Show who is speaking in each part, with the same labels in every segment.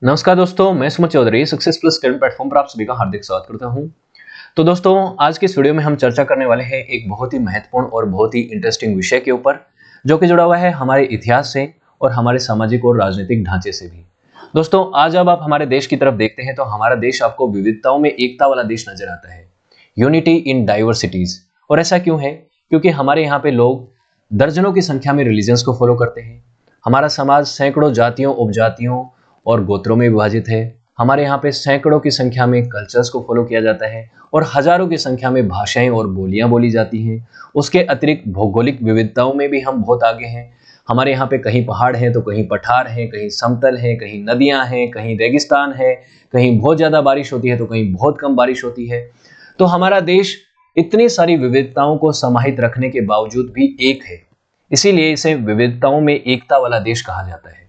Speaker 1: नमस्कार दोस्तों, मैं Sumit Chaudhary success plus current platform पर आप सभी का हार्दिक स्वागत करता हूं। तो दोस्तों, आज के इस वीडियो में हम चर्चा करने वाले हैं एक बहुत ही महत्वपूर्ण और बहुत ही इंटरेस्टिंग विषय के ऊपर, जो कि जुड़ा हुआ है हमारे इतिहास से और हमारे सामाजिक और राजनीतिक ढांचे से भी। दोस्तों, आज जब आप हमारे देश की तरफ देखते हैं तो हमारा देश आपको विविधताओं में एकता वाला देश नजर आता है, यूनिटी इन डाइवर्सिटीज। और ऐसा क्यों है? क्योंकि हमारे यहाँ पे लोग दर्जनों की संख्या में रिलीजन्स को फॉलो करते हैं। हमारा समाज सैकड़ों जातियों, उपजातियों और गोत्रों में विभाजित है। हमारे यहाँ पे सैकड़ों की संख्या में कल्चर्स को फॉलो किया जाता है और हजारों की संख्या में भाषाएं और बोलियां बोली जाती हैं। उसके अतिरिक्त भौगोलिक विविधताओं में भी हम बहुत आगे हैं। हमारे यहाँ पे कहीं पहाड़ हैं तो कहीं पठार हैं, कहीं समतल हैं, कहीं नदियां हैं, कहीं रेगिस्तान है, कहीं बहुत ज्यादा बारिश होती है तो कहीं बहुत कम बारिश होती है। तो हमारा देश इतनी सारी विविधताओं को समाहित रखने के बावजूद भी एक है, इसीलिए इसे विविधताओं में एकता वाला देश कहा जाता है।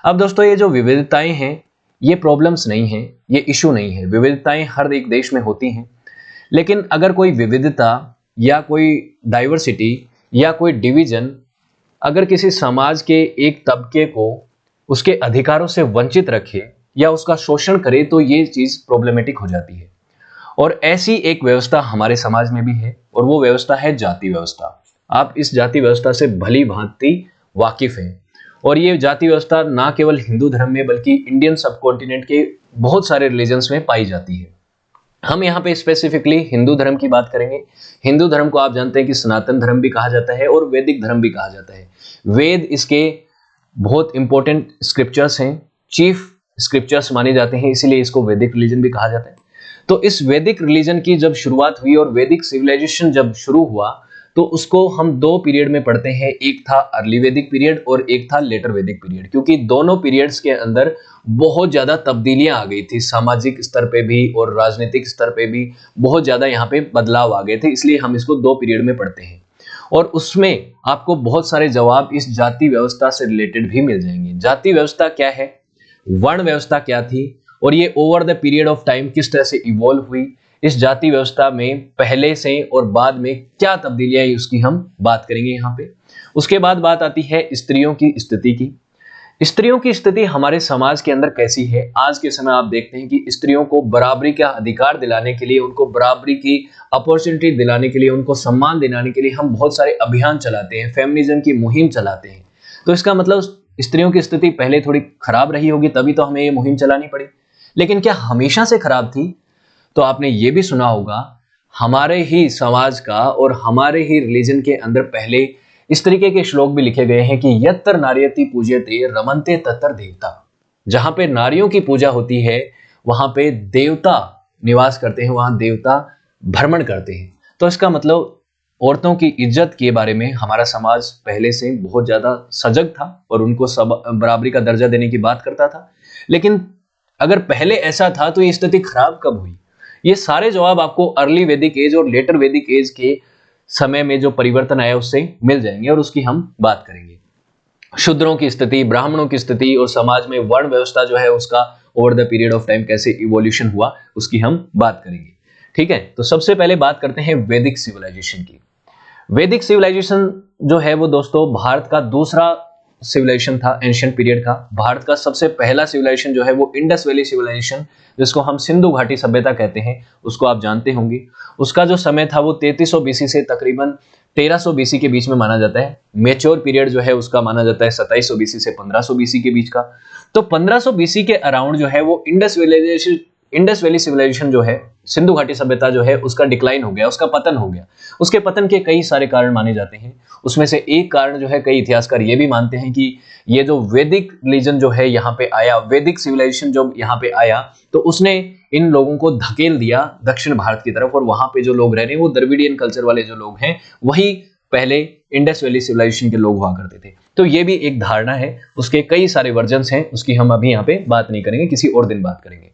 Speaker 1: अब दोस्तों, ये जो विविधताएं हैं, ये प्रॉब्लम्स नहीं हैं, ये इशू नहीं है। विविधताएं हर एक देश में होती हैं, लेकिन अगर कोई विविधता या कोई डाइवर्सिटी या कोई डिवीजन अगर किसी समाज के एक तबके को उसके अधिकारों से वंचित रखे या उसका शोषण करे तो ये चीज प्रॉब्लमेटिक हो जाती है। और ऐसी एक व्यवस्था हमारे समाज में भी है और वो व्यवस्था है जाति व्यवस्था। आप इस जाति व्यवस्था से भली भांति वाकिफ हैं। और ये जाति व्यवस्था ना केवल हिंदू धर्म में बल्कि इंडियन सबकॉन्टिनेंट के बहुत सारे रिलीजन्स में पाई जाती है। हम यहाँ पे स्पेसिफिकली हिंदू धर्म की बात करेंगे। हिंदू धर्म को आप जानते हैं कि सनातन धर्म भी कहा जाता है और वैदिक धर्म भी कहा जाता है। वेद इसके बहुत इंपॉर्टेंट स्क्रिप्चर्स हैं, चीफ स्क्रिप्चर्स माने जाते हैं, इसीलिए इसको वैदिक रिलीजन भी कहा जाता है। तो इस वैदिक रिलीजन की जब शुरुआत हुई और वैदिक सिविलाइजेशन जब शुरू हुआ तो उसको हम दो पीरियड में पढ़ते हैं। एक था अर्ली वैदिक पीरियड और एक था लेटर वैदिक पीरियड, क्योंकि दोनों पीरियड्स के अंदर बहुत ज्यादा तब्दीलियां आ गई थी। सामाजिक स्तर पे भी और राजनीतिक स्तर पे भी बहुत ज्यादा यहाँ पे बदलाव आ गए थे, इसलिए हम इसको दो पीरियड में पढ़ते हैं। और उसमें आपको बहुत सारे जवाब इस जाति व्यवस्था से रिलेटेड भी मिल जाएंगे। जाति व्यवस्था क्या है, वर्ण व्यवस्था क्या थी और ये over the period of time किस तरह से इवॉल्व हुई, इस जाति व्यवस्था में पहले से और बाद में क्या तब्दीलियां आई, उसकी हम बात करेंगे यहाँ पे। उसके बाद बात आती है स्त्रियों की स्थिति की। स्त्रियों की स्थिति हमारे समाज के अंदर कैसी है? आज के समय आप देखते हैं कि स्त्रियों को बराबरी का अधिकार दिलाने के लिए, उनको बराबरी की अपॉर्चुनिटी दिलाने के लिए, उनको सम्मान दिलाने के लिए हम बहुत सारे अभियान चलाते हैं, फेमिनिज्म की मुहिम चलाते हैं। तो इसका मतलब स्त्रियों की स्थिति पहले थोड़ी खराब रही होगी, तभी तो हमें ये मुहिम चलानी पड़ी। लेकिन क्या हमेशा से खराब थी? तो आपने ये भी सुना होगा, हमारे ही समाज का और हमारे ही रिलीजन के अंदर पहले इस तरीके के श्लोक भी लिखे गए हैं कि यत्र नार्यति पूज्यते रमन्ते तत्र देवता। जहां पे नारियों की पूजा होती है वहां पे देवता निवास करते हैं, वहां देवता भ्रमण करते हैं। तो इसका मतलब औरतों की इज्जत के बारे में हमारा समाज पहले से बहुत ज्यादा सजग था और उनको सब बराबरी का दर्जा देने की बात करता था। लेकिन अगर पहले ऐसा था तो ये स्थिति खराब कब हुई? ये सारे जवाब आपको अर्ली वैदिक एज और लेटर वैदिक एज के समय में जो परिवर्तन आया उससे मिल जाएंगे और उसकी हम बात करेंगे। शूद्रों की स्थिति, ब्राह्मणों की स्थिति और समाज में वर्ण व्यवस्था जो है उसका over the period of time कैसे इवोल्यूशन हुआ, उसकी हम बात करेंगे। ठीक है, तो सबसे पहले बात करते हैं वैदिक सिविलाइजेशन की। वैदिक सिविलाइजेशन जो है वो दोस्तों भारत का दूसरा सिविलाइजेशन था एंशिएंट पीरियड का। भारत का सबसे पहला सिविलाइजेशन जो है वो इंडस वैली सिविलाइजेशन, जिसको हम सिंधु घाटी सभ्यता कहते हैं, उसको आप जानते होंगे। उसका जो समय था वो 3300 बीसी से तकरीबन 1300 बीसी के बीच में माना जाता है। मेच्योर पीरियड जो है उसका माना जाता है 2700 बीसी से 1500 बीसी के बीच का। तो 1500 बीसी के अराउंड जो है वो इंडस वैली सिविलाइजेशन जो है, सिंधु घाटी सभ्यता जो है, उसका डिक्लाइन हो गया, उसका पतन हो गया। उसके पतन के कई सारे कारण माने जाते हैं। उसमें से एक कारण जो है, कई इतिहासकार ये भी मानते हैं कि ये जो वैदिक रिलीजन जो है यहाँ पे आया, वैदिक सिविलाइजेशन जो यहाँ पे आया, तो उसने इन लोगों को धकेल दिया दक्षिण भारत की तरफ। और वहां पे जो लोग रह रहे हैं वो द्रविडियन कल्चर वाले जो लोग हैं, वही पहले इंडस वैली सिविलाइजेशन के लोग हुआ करते थे। तो ये भी एक धारणा है, उसके कई सारे वर्जन्स हैं, उसकी हम अभी यहाँ पे बात नहीं करेंगे, किसी और दिन बात करेंगे।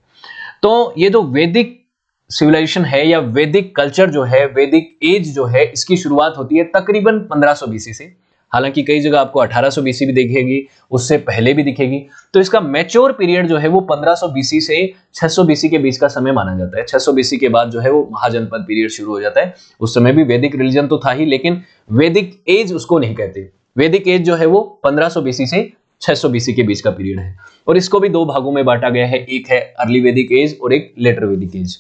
Speaker 1: तो ये जो वैदिक सिविलाइजेशन है या वैदिक कल्चर जो है, वैदिक एज जो है, इसकी शुरुआत होती है तकरीबन 1500 बीसी से। हालांकि कई जगह आपको 1800 बीसी भी दिखेगी, उससे पहले भी दिखेगी। तो इसका मैच्योर पीरियड जो है वो 1500 बीसी से 600 बीसी के बीच का समय माना जाता है। 600 बीसी के बाद जो है वो महाजनपद पीरियड शुरू हो जाता है। उस समय भी वैदिक रिलीजन तो था ही, लेकिन वैदिक एज उसको नहीं कहते। वैदिक एज जो है वो 1500 बीसी से 600 बीसी के बीच का पीरियड है। और इसको भी दो भागों में बांटा गया है, एक है अर्ली वैदिक एज और एक लेटर वैदिक एज।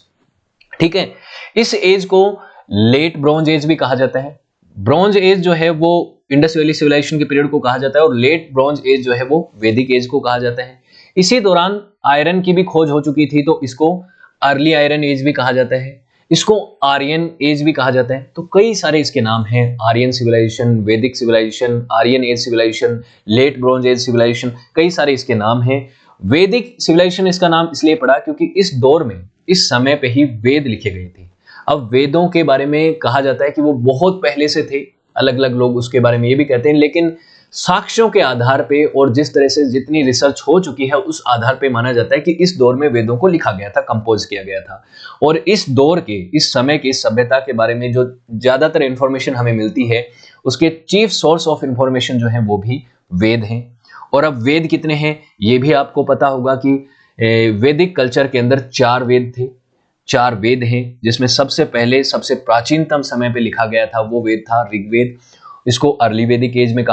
Speaker 1: ठीक है, इस एज को लेट ब्रॉन्ज एज भी कहा जाता है। ब्रॉन्ज एज जो है वो इंडस वैली सिविलाइजेशन के पीरियड को कहा जाता है और लेट ब्रॉन्ज एज जो है वो वैदिक एज को कहा जाता है। इसी दौरान आयरन की भी खोज हो चुकी थी, तो इसको अर्ली आयरन एज भी कहा जाता है, इसको आर्यन एज भी कहा जाता है। तो कई सारे इसके नाम हैं, Aryan civilisation, Vedic civilisation, Aryan age civilisation, late bronze age civilisation, कई सारे इसके नाम हैं। वैदिक सिविलाइजेशन इसका नाम इसलिए पड़ा क्योंकि इस दौर में, इस समय पे ही वेद लिखे गए थे। अब वेदों के बारे में कहा जाता है कि वो बहुत पहले से थे, अलग अलग लोग उसके बारे में ये भी कहते हैं, लेकिन साक्ष्यों के आधार पे और जिस तरह से जितनी रिसर्च हो चुकी है उस आधार पे माना जाता है कि इस दौर में वेदों को लिखा गया था, कंपोज किया गया था। और इस दौर के, इस समय की सभ्यता के बारे में जो ज्यादातर इंफॉर्मेशन हमें मिलती है, उसके चीफ सोर्स ऑफ इंफॉर्मेशन जो है वो भी वेद हैं। और अब वेद कितने हैं ये भी आपको पता होगा कि वैदिक कल्चर के अंदर 4 वेद थे, 4 वेद हैं, जिसमें सबसे पहले सबसे प्राचीनतम समय पे लिखा गया था वो वेद था ऋग्वेद। इसको अर्ली वैदिक एज में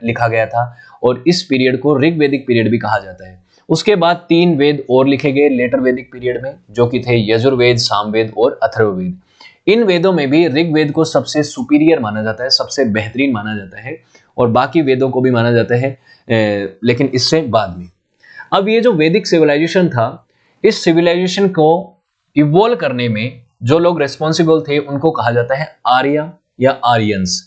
Speaker 1: लिखा गया था और इस पीरियड को ऋग्वैदिक पीरियड भी कहा जाता है। उसके बाद 3 वेद और लिखे गए लेटर वैदिक पीरियड में, जो कि थे यजुर्वेद, सामवेद और अथर्ववेद। इन वेदों में भी ऋग्वेद को सबसे सुपीरियर माना जाता है, सबसे बेहतरीन माना जाता है, और बाकी वेदों को भी माना जाता है, लेकिन इससे बाद में। अब ये जो वैदिक सिविलाइजेशन था, इस सिविलाइजेशन को इवॉल्व करने में जो लोग रेस्पॉन्सिबल थे उनको कहा जाता है आर्य या आर्यंस।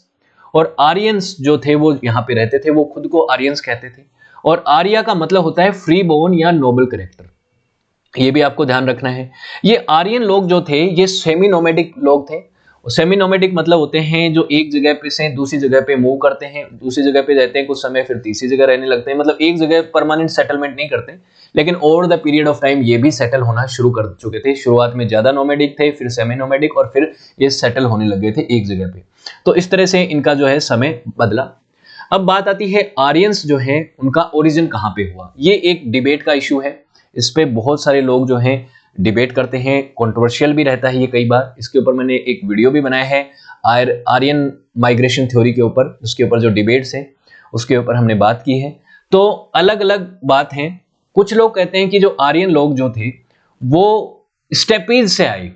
Speaker 1: और आर्यंस जो थे वो यहाँ पे रहते थे, वो खुद को आर्यंस कहते थे। और आर्य का मतलब होता है फ्री बोर्न या नोबल कैरेक्टर, ये भी आपको ध्यान रखना है। ये आर्यन लोग जो थे ये सेमी नोमैडिक लोग थे। सेमी नोमैडिक मतलब होते हैं जो एक जगह पे से दूसरी जगह पे मूव करते हैं, दूसरी जगह पे रहते हैं कुछ समय, फिर तीसरी जगह रहने लगते हैं। मतलब एक जगह परमानेंट सेटलमेंट नहीं करते, लेकिन over the period of time ये भी सेटल होना शुरू कर चुके थे। शुरुआत में ज्यादा नोमैडिक थे, फिर सेमी नोमैडिक, और फिर ये सेटल होने लग गए थे एक जगह पे। तो इस तरह से इनका जो है समय बदला। अब बात आती है आर्यंस जो है उनका ओरिजिन कहाँ पे हुआ। ये एक डिबेट का इशू है, इस पे बहुत सारे लोग जो हैं डिबेट करते हैं, कंट्रोवर्शियल भी रहता है ये कई बार। इसके ऊपर मैंने एक वीडियो भी बनाया है आर्यन माइग्रेशन थ्योरी के ऊपर, उसके ऊपर जो डिबेट्स हैं उसके ऊपर हमने बात की है। तो अलग अलग बात है। कुछ लोग कहते हैं कि जो आर्यन लोग जो थे वो स्टेपीज से आए,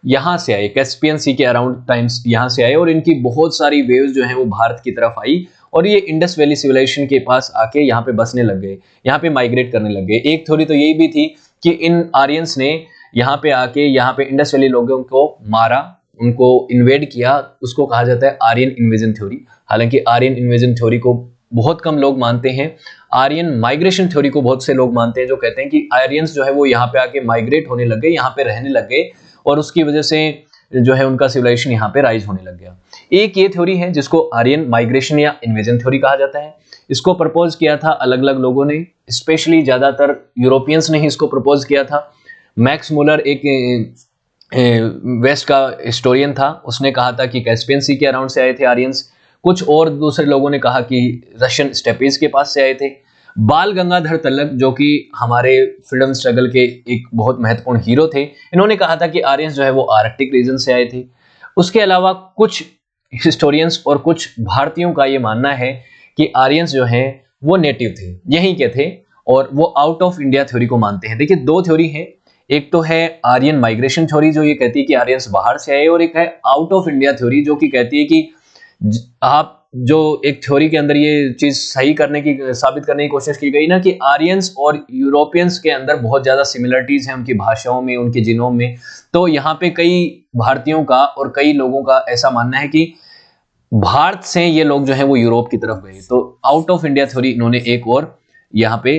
Speaker 1: यहां से आए, कैस्पियन सी के अराउंड टाइम्स यहां से आए, और इनकी बहुत सारी वेव्स जो हैं वो भारत की तरफ आई और ये इंडस वैली सिविलाइजेशन के पास आके यहाँ पे बसने लग गए, यहाँ पे माइग्रेट करने लग गए। एक थ्योरी तो यही भी थी कि इन आर्यंस ने यहाँ पे आके यहाँ पे इंडस वैली लोगों को मारा, उनको इन्वेड किया, उसको कहा जाता है आर्यन इन्वेजन थ्योरी। हालांकि आर्यन इन्वेजन थ्योरी को बहुत कम लोग मानते हैं, आर्यन माइग्रेशन थ्योरी को बहुत से लोग मानते हैं, जो कहते हैं कि आर्यंस जो है वो यहाँ पे आके माइग्रेट होने लग गए, यहाँ पे रहने लग गए, और उसकी वजह से जो है उनका सिविलाइजेशन यहाँ पे राइज होने लग गया। एक ये थ्योरी है जिसको आर्यन माइग्रेशन या इन्वेजन थ्योरी कहा जाता है। इसको प्रपोज किया था अलग अलग लोगों ने, स्पेशली ज्यादातर यूरोपियंस ने ही इसको प्रपोज किया था। मैक्स मुलर एक वेस्ट का हिस्टोरियन था, उसने कहा था कि कैस्पियन सी के अराउंड से आए थे आर्यंस। कुछ और दूसरे लोगों ने कहा कि रशियन स्टेपीज के पास से आए थे। बाल गंगाधर तिलक जो कि हमारे फ्रीडम स्ट्रगल के एक बहुत महत्वपूर्ण हीरो थे, इन्होंने कहा था कि आर्यंस जो है वो आर्कटिक रीजन से आए थे। उसके अलावा कुछ हिस्टोरियंस और कुछ भारतीयों का ये मानना है कि आर्यंस जो हैं वो नेटिव थे, यहीं के थे, और वो आउट ऑफ इंडिया थ्योरी को मानते हैं। देखिए दो थ्योरी है, एक तो है आर्यन माइग्रेशन थ्योरी जो ये कहती है कि आर्यंस बाहर से आए, और एक है आउट ऑफ इंडिया थ्योरी जो कि कहती है कि आप जो एक थ्योरी के अंदर ये चीज सही करने की, साबित करने की कोशिश की गई ना कि आर्यंस और यूरोपियंस के अंदर बहुत ज्यादा सिमिलरिटीज हैं उनकी भाषाओं में, उनके जीनोम में। तो यहाँ पे कई भारतीयों का और कई लोगों का ऐसा मानना है कि भारत से ये लोग जो है वो यूरोप की तरफ गए। तो आउट ऑफ इंडिया थ्योरी इन्होंने एक और यहाँ पे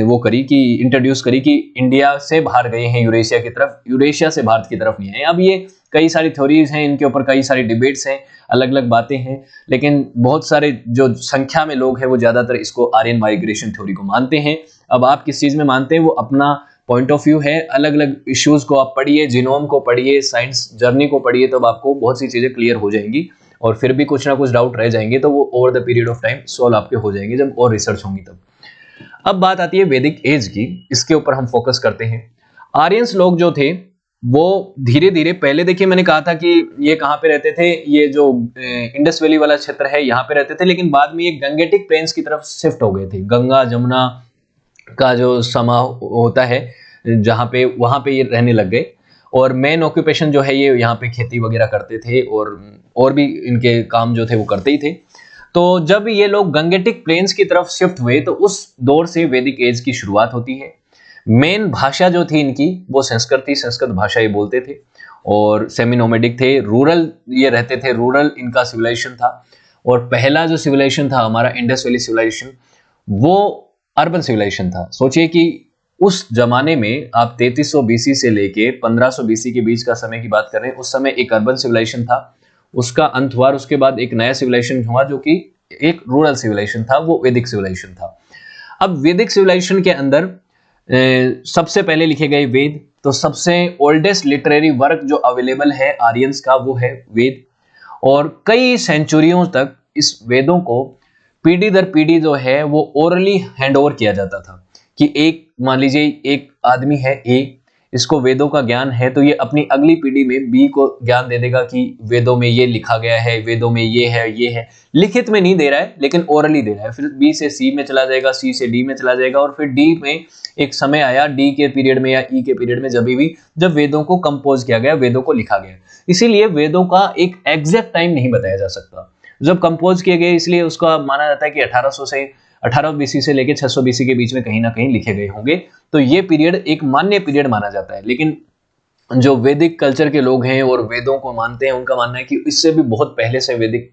Speaker 1: वो करी कि इंट्रोड्यूस करी कि इंडिया से बाहर गए हैं यूरेशिया की तरफ, यूरेशिया से भारत की तरफ नहीं आए। अब ये कई सारी थ्योरीज हैं, इनके ऊपर कई सारी डिबेट्स हैं, अलग अलग बातें हैं, लेकिन बहुत सारे जो संख्या में लोग हैं वो ज्यादातर इसको आर्यन माइग्रेशन थ्योरी को मानते हैं। अब आप किस चीज में मानते हैं वो अपना पॉइंट ऑफ व्यू है। अलग अलग इश्यूज को आप पढ़िए, जीनोम को पढ़िए, साइंस जर्नी को पढ़िए, तब आपको बहुत सी चीजें क्लियर हो जाएंगी, और फिर भी कुछ ना कुछ डाउट रह जाएंगे तो वो over the period of time solve आपके हो जाएंगे जब और रिसर्च होंगी तब। अब बात आती है वैदिक एज की, इसके ऊपर हम फोकस करते हैं। आर्यंस लोग जो थे वो धीरे धीरे, पहले देखिए मैंने कहा था कि ये कहाँ पे रहते थे, ये जो इंडस वैली वाला क्षेत्र है यहाँ पे रहते थे, लेकिन बाद में ये गंगेटिक प्लेन्स की तरफ शिफ्ट हो गए थे। गंगा जमुना का जो समा होता है जहाँ पे, वहाँ पे ये रहने लग गए। और मेन ऑक्यूपेशन जो है ये यहाँ पे खेती वगैरह करते थे, और भी इनके काम जो थे वो करते ही थे। तो जब ये लोग गंगेटिक प्लेन्स की तरफ शिफ्ट हुए तो उस दौर से वैदिक एज की शुरुआत होती है। मेन भाषा जो थी इनकी वो संस्कृत थी, संस्कृत भाषा ये बोलते थे, और सेमी नोमेडिक थे, रूरल ये रहते थे, रूरल इनका सिविलाइजेशन था। और पहला जो सिविलाइजेशन था हमारा इंडस वैली सिविलाइजेशन, वो अर्बन सिविलाइजेशन था। सोचिए कि उस जमाने में आप 3300 बीसी से लेके 1500 बीसी के बीच का समय की बात कर रहे हैं। उस समय एक अर्बन सिविलाइजेशन था, उसका अंत हुआ, उसके बाद एक नया सिविलाइजेशन हुआ जो कि एक रूरल सिविलाइजेशन था, वो वैदिक सिविलाइजेशन था। अब वैदिक सिविलाइजेशन के अंदर सबसे पहले लिखे गए वेद, तो सबसे ओल्डेस्ट लिटरेरी वर्क जो अवेलेबल है आर्यंस का वो है वेद। और कई सेंचुरियों तक इस वेदों को पीढ़ी दर पीढ़ी जो है वो ओरली हैंड ओवर किया जाता था कि एक, मान लीजिए एक आदमी है ए, इसको वेदों का ज्ञान है, तो ये अपनी अगली पीढ़ी में बी को ज्ञान दे देगा कि वेदों में ये लिखा गया है, वेदों में ये है, ये है। लिखित में नहीं दे रहा है लेकिन ओरली दे रहा है। फिर बी से सी में चला जाएगा, सी से डी में चला जाएगा, और फिर डी में एक समय आया, डी के पीरियड में या ई के पीरियड में, जब वेदों को कंपोज किया गया, वेदों को लिखा गया। इसीलिए वेदों का एक एग्जैक्ट टाइम नहीं बताया जा सकता जब कंपोज किए गए, इसलिए उसका माना जाता है कि 18 बीसी से लेकर 600 बीसी के बीच में कहीं ना कहीं लिखे गए होंगे। तो ये पीरियड एक मान्य पीरियड माना जाता है। लेकिन जो वैदिक कल्चर के लोग हैं और वेदों को मानते हैं, उनका मानना है कि इससे भी बहुत पहले से वैदिक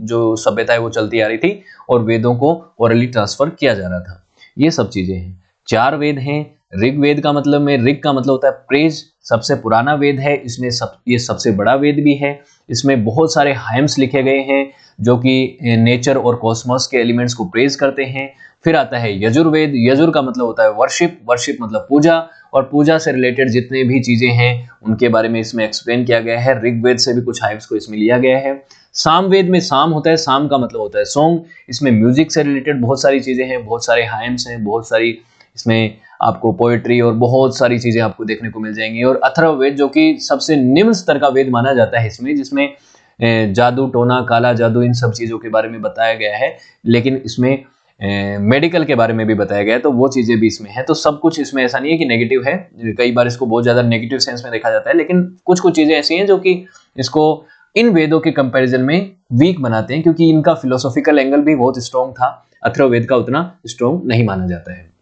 Speaker 1: जो सभ्यता है वो चलती आ रही थी और वेदों को ओरली ट्रांसफर किया जा रहा था। ये सब चीजें हैं। 4 वेद हैं। ऋग्वेद का मतलब में, ऋग का मतलब होता है प्रेज, सबसे पुराना वेद है, इसमें ये सबसे बड़ा वेद भी है। इसमें बहुत सारे हाइम्स लिखे गए हैं जो कि नेचर और कॉस्मोस के एलिमेंट्स को प्रेज करते हैं। फिर आता है यजुर्वेद। यजुर का मतलब होता है वर्शिप, वर्शिप मतलब पूजा, और पूजा से रिलेटेड जितने भी चीजें हैं उनके बारे में इसमें एक्सप्लेन किया गया है। ऋग्वेद से भी कुछ हाइम्स को इसमें लिया गया है। सामवेद में साम होता है, साम का मतलब होता है सॉन्ग, इसमें म्यूजिक से रिलेटेड बहुत सारी चीजें हैं, बहुत सारे हाइम्स हैं, बहुत सारी इसमें आपको पोएट्री और बहुत सारी चीजें आपको देखने को मिल जाएंगी। और अथर्ववेद जो कि सबसे निम्न स्तर का वेद माना जाता है इसमें, जिसमें जादू टोना, काला जादू, इन सब चीजों के बारे में बताया गया है, लेकिन इसमें मेडिकल के बारे में भी बताया गया है, तो वो चीजें भी इसमें है। तो सब कुछ इसमें ऐसा नहीं है कि नेगेटिव है, कई बार इसको बहुत ज्यादा नेगेटिव सेंस में देखा जाता है, लेकिन कुछ कुछ चीजें ऐसी हैं जो कि इसको इन वेदों के कंपैरिजन में वीक बनाते हैं, क्योंकि इनका फिलोसॉफिकल एंगल भी बहुत स्ट्रॉन्ग था। अथर्ववेद का उतना स्ट्रॉन्ग नहीं माना जाता है।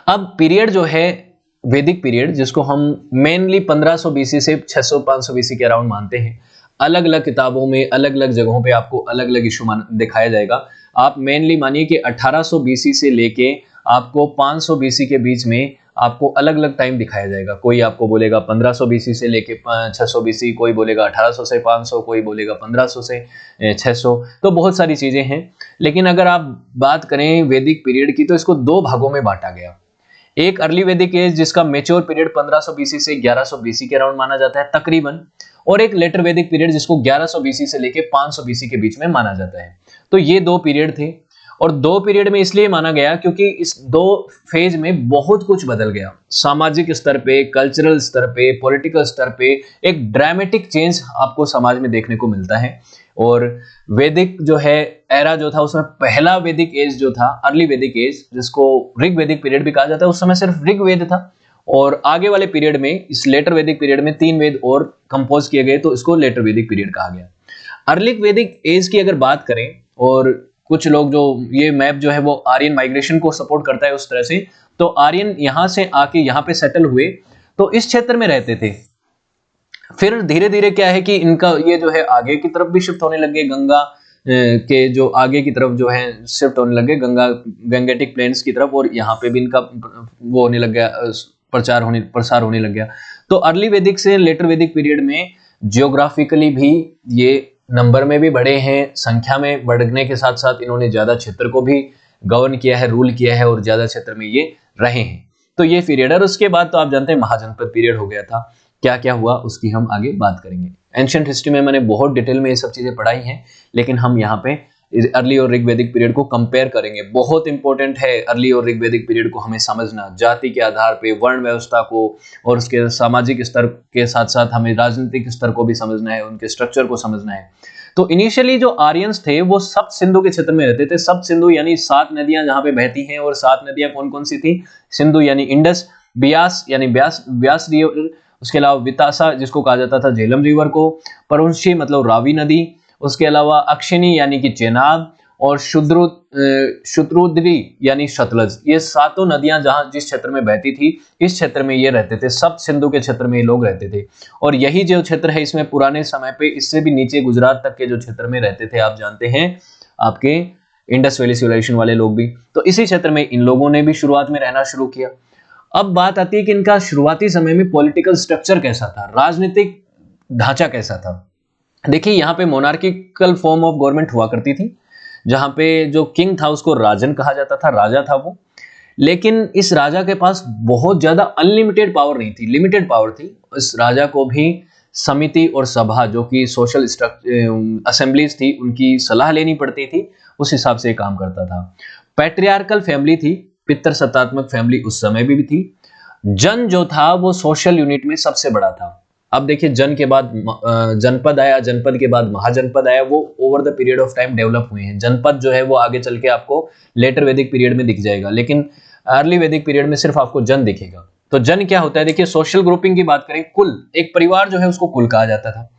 Speaker 1: अब पीरियड जो है वैदिक पीरियड, जिसको हम मेनली 1500 बीसी से 600-500 बीसी के अराउंड मानते हैं, अलग अलग किताबों में अलग अलग जगहों पे आपको अलग अलग इशू दिखाया जाएगा। आप मेनली मानिए कि 1800 बीसी से लेके आपको 500 बीसी के बीच में आपको अलग अलग टाइम दिखाया जाएगा। कोई आपको बोलेगा 1500 बीसी से लेके 600 बीसी, कोई बोलेगा 1800 से 500, कोई बोलेगा 1500 से 600, तो बहुत सारी चीजें हैं। लेकिन अगर आप बात करें वैदिक पीरियड की, तो इसको 2 भागों में बांटा गया। एक अर्ली वैदिक एज जिसका मेच्योर पीरियड 1500 बीसी से 1100 बीसी के अराउंड माना जाता है तकरीबन, और एक लेटर वैदिक पीरियड जिसको 1100 बीसी से लेके 500 बीसी के बीच में माना जाता है। तो ये 2 पीरियड थे, और 2 पीरियड में इसलिए माना गया क्योंकि इस 2 फेज में बहुत कुछ बदल गया। सामाजिक स्तर पे, कल्चरल स्तर पे, पॉलिटिकल स्तर पे एक ड्रामेटिक चेंज आपको समाज में देखने को मिलता है। और वैदिक जो है एरा जो था, उसमें पहला वैदिक एज जो था, अर्ली वैदिक एज, जिसको ऋग वैदिक पीरियड भी कहा जाता है, उस समय सिर्फ ऋग वेद था। और आगे वाले पीरियड में, इस लेटर वैदिक पीरियड में 3 वेद और कंपोज किए गए, तो इसको लेटर वैदिक पीरियड कहा गया। अर्ली वैदिक एज की अगर बात करें, और कुछ लोग जो ये मैप जो है वो आर्यन माइग्रेशन को सपोर्ट करता है उस तरह से, तो आर्यन यहां से आके यहाँ पे सेटल हुए, तो इस क्षेत्र में रहते थे। फिर धीरे धीरे क्या है कि इनका ये जो है आगे की तरफ भी शिफ्ट होने लगे, गंगा के जो आगे की तरफ जो है शिफ्ट होने लगे, गंगेटिक प्लेन्स की तरफ, और यहाँ पे भी इनका वो होने लग गया, प्रसार होने लग गया। तो अर्ली वैदिक से लेटर वैदिक पीरियड में जियोग्राफिकली भी ये नंबर में भी बढ़े हैं, संख्या में बढ़ने के साथ साथ इन्होंने ज्यादा क्षेत्र को भी गवर्न किया है, रूल किया है, और ज्यादा क्षेत्र में ये रहे हैं। तो ये पीरियड है। और उसके बाद तो आप जानते हैं महाजनपद पीरियड हो गया था। क्या क्या हुआ उसकी हम आगे बात करेंगे। एंशिएंट हिस्ट्री में मैंने बहुत डिटेल में ये सब चीजें पढ़ाई हैं, लेकिन हम यहाँ पे अर्ली और ऋग्वैदिक पीरियड को कंपेयर करेंगे। बहुत इंपॉर्टेंट है अर्ली और ऋग्वैदिक पीरियड को हमें समझना, जाति के आधार पे वर्ण व्यवस्था को और उसके सामाजिक स्तर के साथ साथ हमें राजनीतिक स्तर को भी समझना है, उनके स्ट्रक्चर को समझना है। तो इनिशियली जो आर्यंस थे वो सप्त सिंधु के क्षेत्र में रहते थे। सप्त सिंधु यानी 7 नदियां जहां पे बहती हैं, और 7 नदियां कौन कौन सी थी? सिंधु यानी इंडस, ब्यास यानी व्यास रिवर, उसके अलावा वितासा जिसको कहा जाता था झेलम रिवर को, परउंशी मतलब रावी नदी, उसके अलावा अक्षिणी यानी कि चेनाब, और शुद्रुद्री यानी सतलज। ये सातों नदियां जहां जिस क्षेत्र में बहती थी, इस क्षेत्र में ये रहते थे। सप्त सिंधु के क्षेत्र में ये लोग रहते थे। और यही जो क्षेत्र है इसमें पुराने समय पे इससे भी नीचे गुजरात तक के जो क्षेत्र में रहते थे, आप जानते हैं आपके इंडस वैली सिविलाइजेशन वाले लोग भी, तो इसी क्षेत्र में इन लोगों ने भी शुरुआत में रहना शुरू किया। अब बात आती है कि इनका शुरुआती समय में पॉलिटिकल स्ट्रक्चर कैसा था, राजनीतिक ढांचा कैसा था। देखिए यहाँ पे मोनार्किकल फॉर्म ऑफ गवर्नमेंट हुआ करती थी, जहां पे जो किंग था उसको राजन कहा जाता था, राजा था वो। लेकिन इस राजा के पास बहुत ज्यादा अनलिमिटेड पावर नहीं थी, लिमिटेड पावर थी। इस राजा को भी समिति और सभा जो कि सोशल असेंबलीज थी उनकी सलाह लेनी पड़ती थी, उस हिसाब से काम करता था। पैट्रियार्कल फैमिली थी, पितृसत्तात्मक फैमिली उस समय भी थी। जन जो था वो सोशल यूनिट में सबसे बड़ा था। अब देखिए जन के बाद जनपद आया, जनपद के बाद महाजनपद आया, वो over the period of time develop हुए हैं। जनपद जो है वो आगे चल के आपको लेटर वैदिक पीरियड में दिख जाएगा, लेकिन अर्ली वैदिक पीरियड में सिर्फ आपको जन दिखेगा। तो जन क्या होता है? देखिए सोशल ग्रुपिंग की बात करें, कुल, एक परिवार जो है उसको कुल कहा जाता था।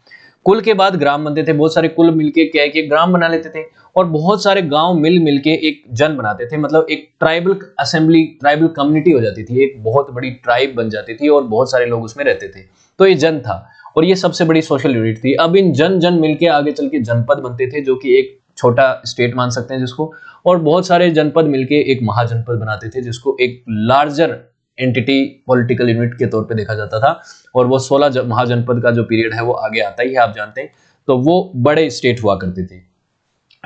Speaker 1: कुल के बाद ग्राम बनते थे, बहुत सारे कुल मिलके क्या है कि ग्राम बना लेते थे, और बहुत सारे गांव मिल के एक जन बनाते थे। मतलब एक ट्राइबल असेंबली, ट्राइबल कम्युनिटी हो जाती थी, एक बहुत बड़ी ट्राइब बन जाती थी और बहुत सारे लोग उसमें रहते थे। तो ये जन था और ये सबसे बड़ी सोशल यूनिट थी। अब इन जन मिलके आगे चल के जनपद बनते थे, जो कि एक छोटा स्टेट मान सकते हैं जिसको, और बहुत सारे जनपद मिलके एक महाजनपद बनाते थे जिसको एक लार्जर एंटिटी पॉलिटिकल यूनिट के तौर पे देखा जाता था। और वो 16 महाजनपद का जो पीरियड है वो आगे आता ही है, आप जानते हैं। तो वो बड़े स्टेट हुआ करते थे।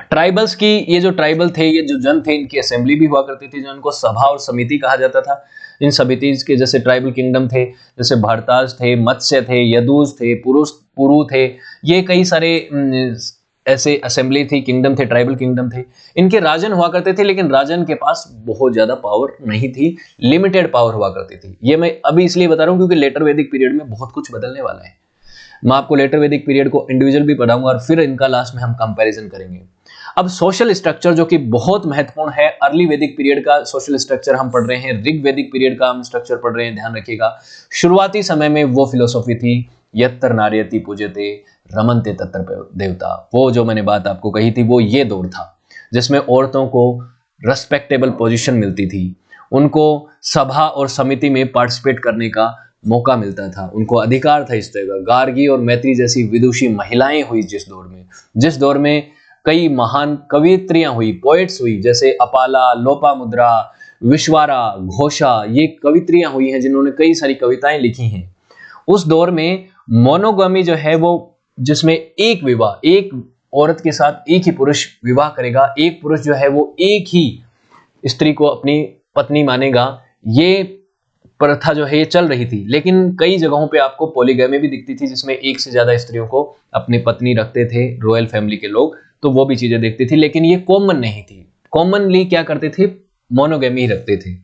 Speaker 1: ट्राइबल्स की, ये जो ट्राइबल थे, ये जो जन थे, इनकी असेंबली भी हुआ करती थी, जिनको सभा और समिति कहा जाता था। इन समितिज के जैसे ट्राइबल किंगडम थे, जैसे भारताज थे, मत्स्य थे, यदुज थे, पुरु थे, ये कई सारे ऐसे असेंबली थी, किंगडम थे, ट्राइबल किंगडम थे। इनके राजन हुआ करते थे, लेकिन राजन के पास बहुत ज्यादा पावर नहीं थी, लिमिटेड पावर हुआ करती थी। ये मैं अभी इसलिए बता रहा हूं क्योंकि लेटर वैदिक पीरियड में बहुत कुछ बदलने वाला है। मैं आपको लेटर वैदिक पीरियड को इंडिविजुअल भी पढ़ाऊंगा और फिर इनका लास्ट में हम कंपैरिजन करेंगे। अब सोशल स्ट्रक्चर जो कि बहुत महत्वपूर्ण है, अर्ली वैदिक पीरियड का सोशल स्ट्रक्चर हम पढ़ रहे हैं, ऋग वैदिक पीरियड का हम स्ट्रक्चर पढ़ रहे हैं, ध्यान रखिएगा। शुरुआती समय में वो फिलोसॉफी थी, यत्तर नार्यति पूज्यते रमन्ते तत्र देवता। वो जो मैंने बात आपको कही थी वो ये दौर था जिसमें औरतों को रेस्पेक्टेबल पोजीशन मिलती थी, उनको सभा और समिति में पार्टिसिपेट करने का मौका मिलता था, उनको अधिकार था इस तरह का। गार्गी और मैत्री जैसी विदुषी महिलाएं हुई जिस दौर में कई महान कवियत्रियां हुई, पोएट्स हुई, जैसे अपाला, लोपामुद्रा, विश्वारा, घोषा, ये कवित्रियां हुई हैं जिन्होंने कई सारी कविताएं लिखी हैं। उस दौर में मोनोगामी जो है वो, जिसमें एक विवाह, एक औरत के साथ एक ही पुरुष विवाह करेगा, एक पुरुष जो है वो एक ही स्त्री को अपनी पत्नी मानेगा, ये प्रथा जो है ये चल रही थी। लेकिन कई जगहों पे आपको पॉलीगैमी भी दिखती थी, जिसमें एक से ज्यादा स्त्रियों को अपनी पत्नी रखते थे रॉयल फैमिली के लोग, तो वो भी चीजें देखती थी। लेकिन ये कॉमन नहीं थी, कॉमनली क्या करते थे, मोनोगेमी ही रखते थे।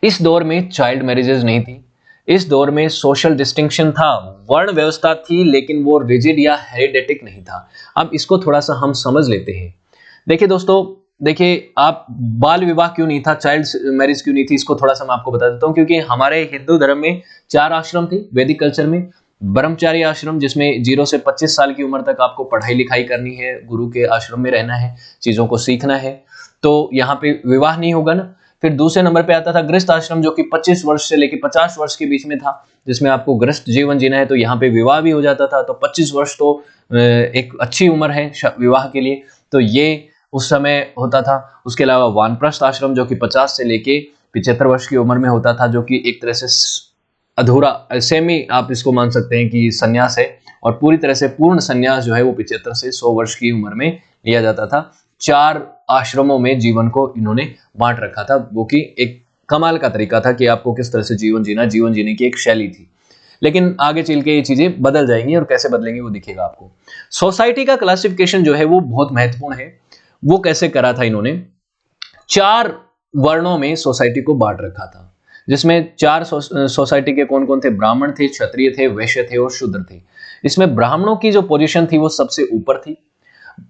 Speaker 1: इस दौर में चाइल्ड मैरिजेस नहीं थी, इस दौर में सोशल डिस्टिंक्शन था, वर्ण व्यवस्था थी, लेकिन वो रिजिड या हेरिडेटिक नहीं था। अब इसको थोड़ा सा हम समझ लेते हैं। देखिए दोस्तों, देखिए आप, बाल विवाह क्यों नहीं था, चाइल्ड मैरिज क्यों नहीं थी, इसको थोड़ा सा मैं आपको बता देता हूँ। क्योंकि हमारे हिंदू धर्म में 4 आश्रम थे वैदिक कल्चर में। ब्रह्मचारी आश्रम, जिसमें 0 से 25 साल की उम्र तक आपको पढ़ाई लिखाई करनी है, गुरु के आश्रम में रहना है, चीजों को सीखना है, तो यहाँ पे विवाह नहीं होगा ना। फिर दूसरे नंबर पे आता था गृहस्थ आश्रम, जो कि 25 वर्ष से लेकर 50 वर्ष के बीच में था, जिसमें आपको गृहस्थ जीवन जीना है, तो यहाँ पे विवाह भी हो जाता था। तो 25 वर्ष तो एक अच्छी उम्र है विवाह के लिए, तो ये उस समय होता था। उसके अलावा वानप्रस्थ आश्रम, जो कि 50 से लेके 75 वर्ष की उम्र में होता था, जो कि एक तरह से अधूरा, सेमी आप इसको मान सकते हैं कि संन्यास है, और पूरी तरह से पूर्ण संन्यास जो है वो 75 से 100 वर्ष की उम्र में लिया जाता था। 4 आश्रमों में जीवन को इन्होंने बांट रखा था, वो कि एक कमाल का तरीका था कि आपको किस तरह से जीवन जीने की एक शैली थी। लेकिन आगे चल के ये चीजें बदल जाएंगी, और कैसे बदलेंगी वो दिखेगा आपको। सोसाइटी का क्लासिफिकेशन जो है वो बहुत महत्वपूर्ण है। वो कैसे करा था इन्होंने, 4 वर्णों में सोसाइटी को बांट रखा था, जिसमें 4 सोसाइटी के कौन कौन थे, ब्राह्मण थे, क्षत्रिय थे, वैश्य थे और शूद्र थे। इसमें ब्राह्मणों की जो पोजीशन थी वो सबसे ऊपर थी,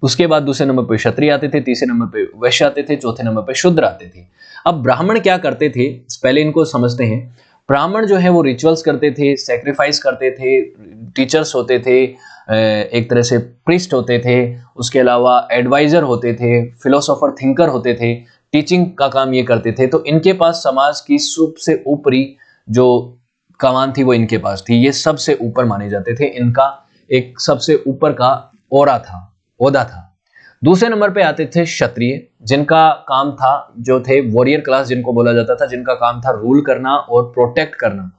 Speaker 1: उसके बाद दूसरे नंबर पे क्षत्रिय आते थे, तीसरे नंबर पे वैश्य आते थे, चौथे नंबर पे शूद्र आते थे। अब ब्राह्मण क्या करते थे, पहले इनको समझते हैं। ब्राह्मण जो है वो रिचुअल्स करते थे, सैक्रिफाइस करते थे, टीचर्स होते थे, एक तरह से प्रीस्ट होते थे, उसके अलावा एडवाइजर होते थे, फिलोसोफर थिंकर होते थे, टीचिंग का काम ये करते थे। तो इनके पास समाज की सबसे ऊपरी जो कमान थी वो इनके पास थी, ये सबसे ऊपर माने जाते थे, इनका एक सबसे ऊपर का ओरा था, ओहदा था। दूसरे नंबर पे आते थे क्षत्रिय, जिनका काम था, जो थे वॉरियर क्लास जिनको बोला जाता था, जिनका काम था रूल करना और प्रोटेक्ट करना,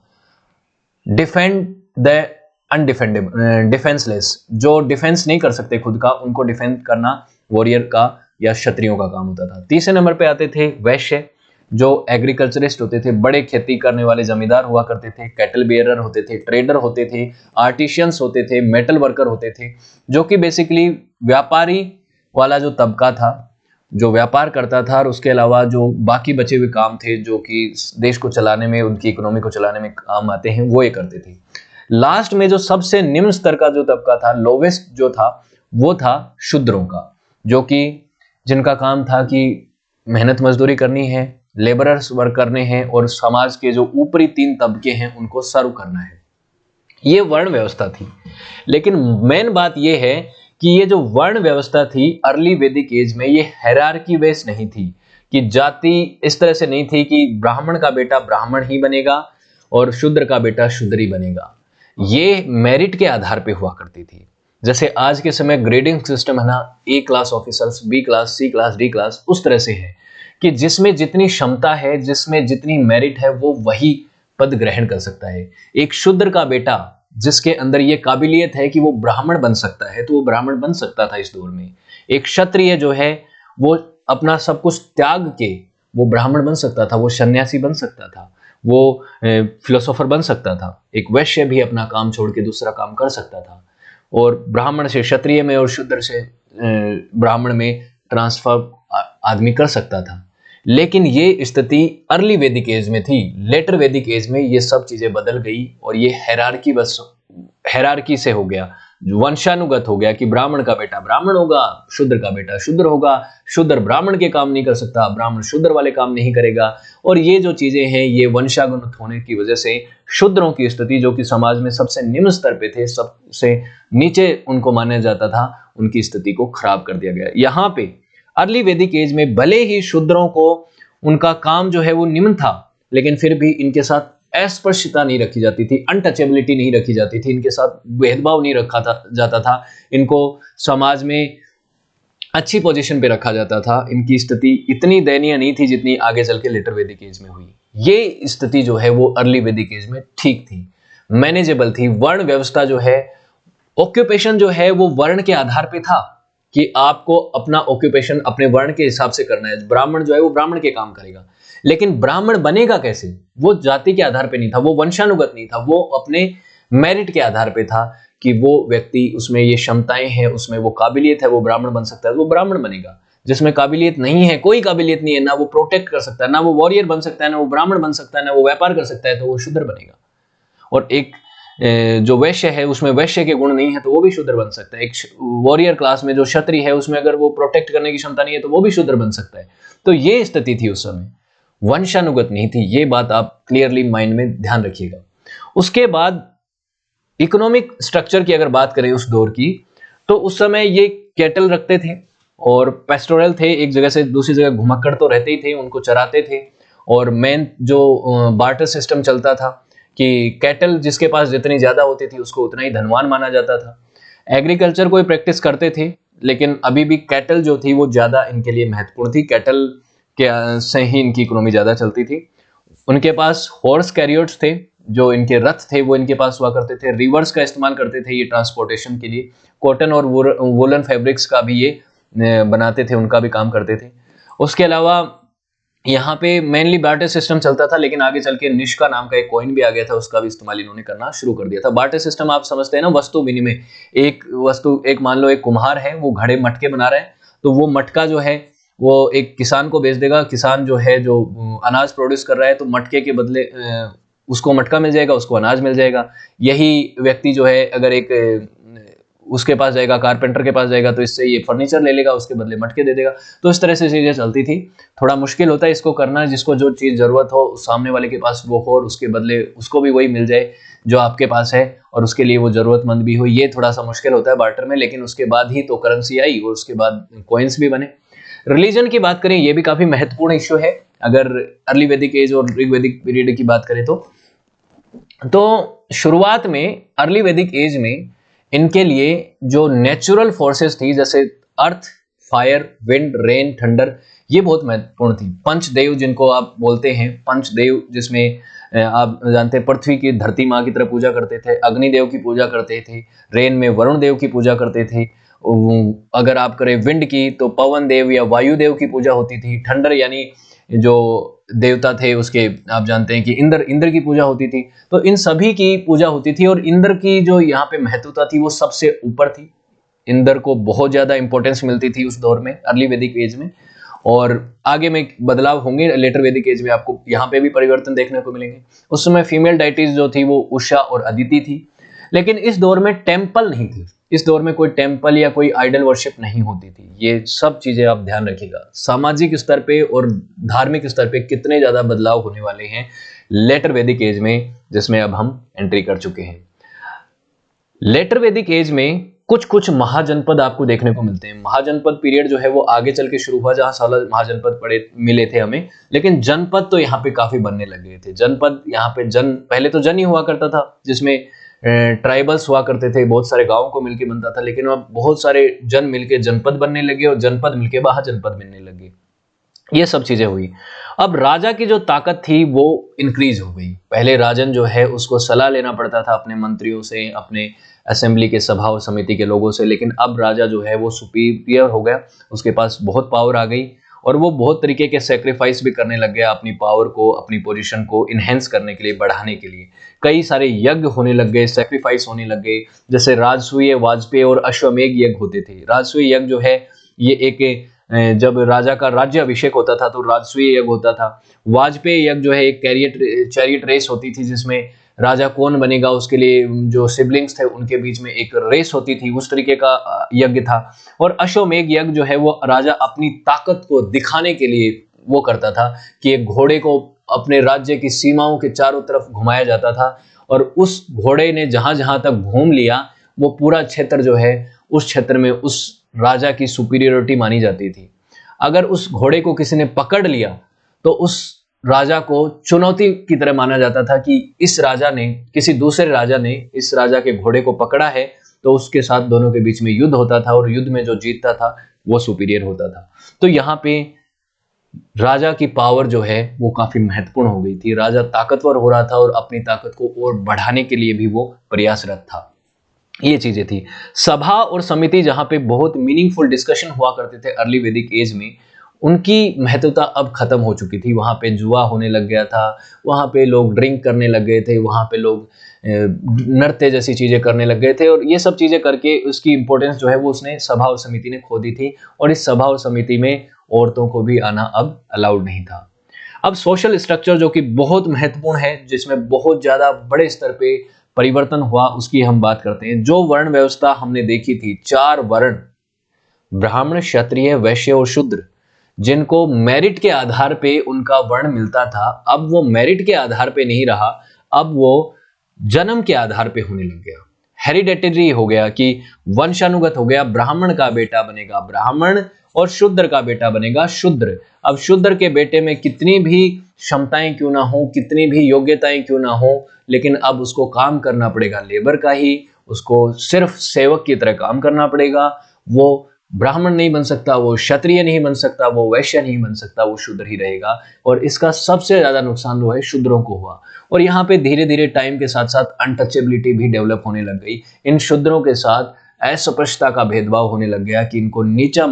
Speaker 1: डिफेंड द अनडिफेंडेबल, डिफेंसलेस, जो डिफेंस नहीं कर सकते खुद का, उनको डिफेंड करना वॉरियर का या क्षत्रियों का काम होता था। तीसरे नंबर पे आते थे वैश्य, जो एग्रीकल्चरिस्ट होते थे, बड़े खेती करने वाले जमींदार हुआ करते थे, कैटल बियरर होते थे, ट्रेडर होते थे, आर्टिशियंस होते थे, मेटल वर्कर होते थे, जो कि बेसिकली व्यापारी वाला जो तबका था, जो व्यापार करता था, और उसके अलावा जो बाकी बचे हुए काम थे जो कि देश को चलाने में, उनकी इकोनॉमी को चलाने में काम आते हैं, वो ये करते थे। लास्ट में जो सबसे निम्न स्तर का जो तबका था, लोवेस्ट जो था, वो था शूद्रों का, जो कि जिनका काम था कि मेहनत मजदूरी करनी है, लेबरर्स वर्क करने हैं, और समाज के जो ऊपरी 3 तबके हैं उनको सर्व करना है। ये वर्ण व्यवस्था थी। लेकिन मेन बात ये है कि ये जो वर्ण व्यवस्था थी अर्ली वैदिक एज में, ये हायरार्की बेस नहीं थी, कि जाति इस तरह से नहीं थी कि ब्राह्मण का बेटा ब्राह्मण ही बनेगा और शूद्र का बेटा शूद्र ही बनेगा। ये मेरिट के आधार पे हुआ करती थी। जैसे आज के समय ग्रेडिंग सिस्टम है ना, ए क्लास ऑफिसर्स, बी क्लास, सी क्लास, डी क्लास, उस तरह से है कि जिसमें जितनी क्षमता है, जिसमें जितनी मेरिट है, वो वही पद ग्रहण कर सकता है। एक शूद्र का बेटा जिसके अंदर ये काबिलियत है कि वो ब्राह्मण बन सकता है, तो वो ब्राह्मण बन सकता था इस दौर में। एक क्षत्रिय जो है वो अपना सब कुछ त्याग के वो ब्राह्मण बन सकता था, वो सन्यासी बन सकता था, वो फिलोसोफर बन सकता था। एक वैश्य भी अपना काम छोड़ के दूसरा काम कर सकता था, और ब्राह्मण से क्षत्रिय में और शूद्र से ब्राह्मण में ट्रांसफर आदमी कर सकता था। लेकिन ये स्थिति अर्ली वैदिक एज में थी। लेटर वैदिक एज में ये सब चीजें बदल गई और ये हायरार्की, बस हायरार्की से हो गया, वंशानुगत हो गया कि ब्राह्मण का बेटा ब्राह्मण होगा, शूद्र का बेटा शूद्र होगा, शूद्र ब्राह्मण के काम नहीं कर सकता, ब्राह्मण शूद्र वाले काम नहीं करेगा। और ये जो चीजें हैं ये वंशानुगत होने की वजह से शूद्रों की स्थिति, जो कि समाज में सबसे निम्न स्तर पे थे, सबसे नीचे उनको माना जाता था, उनकी स्थिति को खराब कर दिया गया। यहाँ पे अर्ली वैदिक एज में भले ही शूद्रों को उनका काम जो है वो निम्न था, लेकिन फिर भी इनके साथ अस्पृश्यता नहीं रखी जाती थी, अनटचेबिलिटी नहीं रखी जाती थी, इनके साथ भेदभाव नहीं रखा जाता था, इनको समाज में अच्छी पोजीशन पे रखा जाता था। इनकी स्थिति इतनी दयनीय नहीं थी जितनी आगे चल के लेटर वैदिक एज में हुई। ये स्थिति जो है वो अर्ली वैदिक एज में ठीक थी, मैनेजेबल थी। वर्ण व्यवस्था जो है, ऑक्यूपेशन जो है वो वर्ण के आधार पे था कि आपको अपना ऑक्यूपेशन अपने वर्ण के हिसाब से करना है। ब्राह्मण जो है वो ब्राह्मण के काम करेगा, लेकिन ब्राह्मण बनेगा कैसे, वो जाति के आधार पे नहीं था, वो वंशानुगत नहीं था, वो अपने मेरिट के आधार पे था कि वो व्यक्ति, उसमें ये क्षमताएं हैं, उसमें वो काबिलियत है, वो ब्राह्मण बन सकता है, वो ब्राह्मण बनेगा। जिसमें काबिलियत नहीं है, कोई काबिलियत नहीं है, ना वो प्रोटेक्ट कर सकता है, ना वो वॉरियर बन सकता है, ना वो ब्राह्मण बन सकता है, ना वो व्यापार कर सकता है, तो वो शूद्र बनेगा। और एक जो वैश्य है उसमें वैश्य के गुण नहीं है तो वो भी शूद्र बन सकता है। एक वॉरियर क्लास में जो क्षत्रिय है उसमें अगर वो प्रोटेक्ट करने की क्षमता नहीं है तो वो भी शूद्र बन सकता है। तो ये स्थिति थी उस समय, वंशानुगत नहीं थी। ये बात आप क्लियरली माइंड में ध्यान रखिएगा। उसके बाद इकोनॉमिक स्ट्रक्चर की अगर बात करें उस दौर की, तो उस समय ये कैटल रखते थे और पेस्टोरल थे, एक जगह से दूसरी जगह घुमक्कड़ तो रहते ही थे, उनको चराते थे। और मेन जो बार्टर सिस्टम चलता था कि कैटल जिसके पास जितनी ज्यादा होती थी उसको उतना ही धनवान माना जाता था। एग्रीकल्चर को प्रैक्टिस करते थे, लेकिन अभी भी कैटल जो थी वो ज्यादा इनके लिए महत्वपूर्ण थी। कैटल के से ही इनकी इकोनॉमी ज्यादा चलती थी। उनके पास हॉर्स कैरियर्स थे, जो इनके रथ थे वो इनके पास हुआ करते थे। रिवर्स का इस्तेमाल करते थे ये ट्रांसपोर्टेशन के लिए। कॉटन और वूलन फैब्रिक्स का भी ये बनाते थे, उनका भी काम करते थे। उसके अलावा यहाँ पे मेनली बार्टर सिस्टम चलता था, लेकिन आगे चल के निष्का नाम का एक कॉइन भी आ गया था, उसका भी इस्तेमाल इन्होंने करना शुरू कर दिया था। बार्टर सिस्टम आप समझते हैं ना, वस्तु विनिमय। एक वस्तु, एक मान लो एक कुम्हार है, वो घड़े मटके बना रहा है, तो वो मटका जो है वो एक किसान को बेच देगा। किसान जो है जो अनाज प्रोड्यूस कर रहा है, तो मटके के बदले उसको मटका मिल जाएगा, उसको अनाज मिल जाएगा। यही व्यक्ति जो है अगर एक उसके पास जाएगा, कारपेंटर के पास जाएगा, तो इससे ये फर्नीचर ले लेगा, उसके बदले मटके दे देगा। तो इस तरह से चीजें चलती थी। थोड़ा मुश्किल होता है इसको करना, जिसको जो चीज जरूरत हो सामने वाले के पास वो हो, और उसके बदले उसको भी वही मिल जाए जो आपके पास है, और उसके लिए वो जरूरतमंद भी हो। ये थोड़ा सा मुश्किल होता है बार्टर में, लेकिन उसके बाद ही तो करेंसी आई और उसके बाद कॉइन्स भी बने। रिलीजन की बात करें, ये भी काफी महत्वपूर्ण इश्यू है। अगर अर्ली वैदिक एज और ऋग्वैदिक पीरियड की बात करें तो शुरुआत में अर्ली वैदिक एज में इनके लिए जो नेचुरल फोर्सेस थी, जैसे अर्थ, फायर, विंड, रेन, थंडर, ये बहुत महत्वपूर्ण थी। पंचदेव जिनको आप बोलते हैं, पंचदेव जिसमें आप जानते हैं पृथ्वी की धरती माँ की तरह पूजा करते थे, अग्निदेव की पूजा करते थे, रेन में वरुण देव की पूजा करते थे, अगर आप करें विंड की तो पवन देव या वायु देव की पूजा होती थी, थंडर यानी जो देवता थे उसके आप जानते हैं कि इंद्र की पूजा होती थी। तो इन सभी की पूजा होती थी, और इंद्र की जो यहाँ पे महत्वता थी वो सबसे ऊपर थी। इंद्र को बहुत ज्यादा इंपॉर्टेंस मिलती थी उस दौर में, अर्ली वैदिक एज में। और आगे में बदलाव होंगे लेटर वैदिक एज में, आपको यहाँ पे भी परिवर्तन देखने को मिलेंगे। उस समय फीमेल डाइटीज जो थी वो उषा और अदिति थी। लेकिन इस दौर में टेम्पल नहीं थी, इस दौर में कोई टेम्पल या कोई आइडल वर्शिप नहीं होती थी। ये सब चीजें आप ध्यान रखिएगा। सामाजिक स्तर पे और धार्मिक स्तर पे कितने ज्यादा बदलाव होने वाले हैं लेटर वैदिक एज में, जिसमें अब हम एंट्री कर चुके हैं। लेटर वैदिक एज में कुछ कुछ महाजनपद आपको देखने को मिलते हैं। महाजनपद पीरियड जो है वो आगे चल के शुरू हुआ, जहां 16 महाजनपद पड़े मिले थे हमें, लेकिन जनपद तो यहाँ पे काफी बनने लग गए थे। जनपद यहाँ पे पहले तो जन ही हुआ करता था, जिसमें ट्राइबल्स हुआ करते थे, बहुत सारे गांवों को मिलके बनता था। लेकिन अब बहुत सारे जन मिलके जनपद बनने लगे, और जनपद मिलके महाजनपद बनने लगे। ये सब चीजें हुई। अब राजा की जो ताकत थी वो इंक्रीज हो गई। पहले राजन जो है उसको सलाह लेना पड़ता था अपने मंत्रियों से, अपने असेंबली के सभा और समिति के लोगों से, लेकिन अब राजा जो है वो सुपीरियर हो गया, उसके पास बहुत पावर आ गई, और वो बहुत तरीके के सेक्रीफाइस भी करने लग गया अपनी पावर को, अपनी पोजीशन को इनहेंस करने के लिए, बढ़ाने के लिए। कई सारे यज्ञ होने लग गए, सेक्रीफाइस होने लग गए, जैसे राजसूय, वाजपेयी और अश्वमेघ यज्ञ होते थे। राजसूय यज्ञ जो है ये एक जब राजा का राज्य अभिषेक होता था तो राजसूय यज्ञ होता था। वाजपेयी यज्ञ जो है एक चैरियट रेस होती थी, जिसमें राजा कौन बनेगा उसके लिए जो सिबलिंग्स थे उनके बीच में एक रेस होती थी, उस तरीके का यज्ञ था। और अश्वमेघ यज्ञ जो है वो राजा अपनी ताकत को दिखाने के लिए वो करता था कि एक घोड़े को अपने राज्य की सीमाओं के चारों तरफ घुमाया जाता था, और उस घोड़े ने जहां जहां तक घूम लिया वो पूरा क्षेत्र जो है उस क्षेत्र में उस राजा की सुपीरियरिटी मानी जाती थी। अगर उस घोड़े को किसी ने पकड़ लिया तो उस राजा को चुनौती की तरह माना जाता था कि इस राजा ने, किसी दूसरे राजा ने इस राजा के घोड़े को पकड़ा है, तो उसके साथ दोनों के बीच में युद्ध होता था, और युद्ध में जो जीतता था वो सुपीरियर होता था। तो यहाँ पे राजा की पावर जो है वो काफी महत्वपूर्ण हो गई थी। राजा ताकतवर हो रहा था और अपनी ताकत को और बढ़ाने के लिए भी वो प्रयासरत था। ये चीजें थी। सभा और समिति जहां पे बहुत मीनिंगफुल डिस्कशन हुआ करते थे अर्ली वैदिक एज में, उनकी महत्वता अब खत्म हो चुकी थी। वहां पे जुआ होने लग गया था, वहां पे लोग ड्रिंक करने लग गए थे, वहां पे लोग नृत्य जैसी चीजें करने लग गए थे, और ये सब चीजें करके उसकी इंपॉर्टेंस जो है वो उसने सभा और समिति ने खो दी थी। और इस सभा और समिति में औरतों को भी आना अब अलाउड नहीं था। अब सोशल स्ट्रक्चर जो कि बहुत महत्वपूर्ण है, जिसमें बहुत ज्यादा बड़े स्तर पे परिवर्तन हुआ, उसकी हम बात करते हैं। जो वर्ण व्यवस्था हमने देखी थी, 4 वर्ण, ब्राह्मण, क्षत्रिय, वैश्य और शूद्र, जिनको मेरिट के आधार पे उनका वर्ण मिलता था, अब वो मेरिट के आधार पे नहीं रहा, अब वो जन्म के आधार पे होने लग गया। हेरिडेटरी हो गया कि वंशानुगत हो गया। ब्राह्मण का बेटा बनेगा ब्राह्मण, और शूद्र का बेटा बनेगा शूद्र। अब शूद्र के बेटे में कितनी भी क्षमताएं क्यों ना हो, कितनी भी योग्यताएं क्यों ना हो, लेकिन अब उसको काम करना पड़ेगा लेबर का ही, उसको सिर्फ सेवक की तरह काम करना पड़ेगा। वो ब्राह्मण नहीं बन सकता, वो क्षत्रिय नहीं बन सकता, वो वैश्य नहीं बन सकता, वो शूद्र ही रहेगा। और इसका सबसे ज्यादा नुकसान जो है शूद्रों को हुआ। और यहाँ पे धीरे धीरे टाइम के साथ साथ अनटचेबिलिटी भी डेवलप होने लग गई। इन शूद्रों के साथ अस्पृश्यता का भेदभाव होने लग गया कि इनको नीचा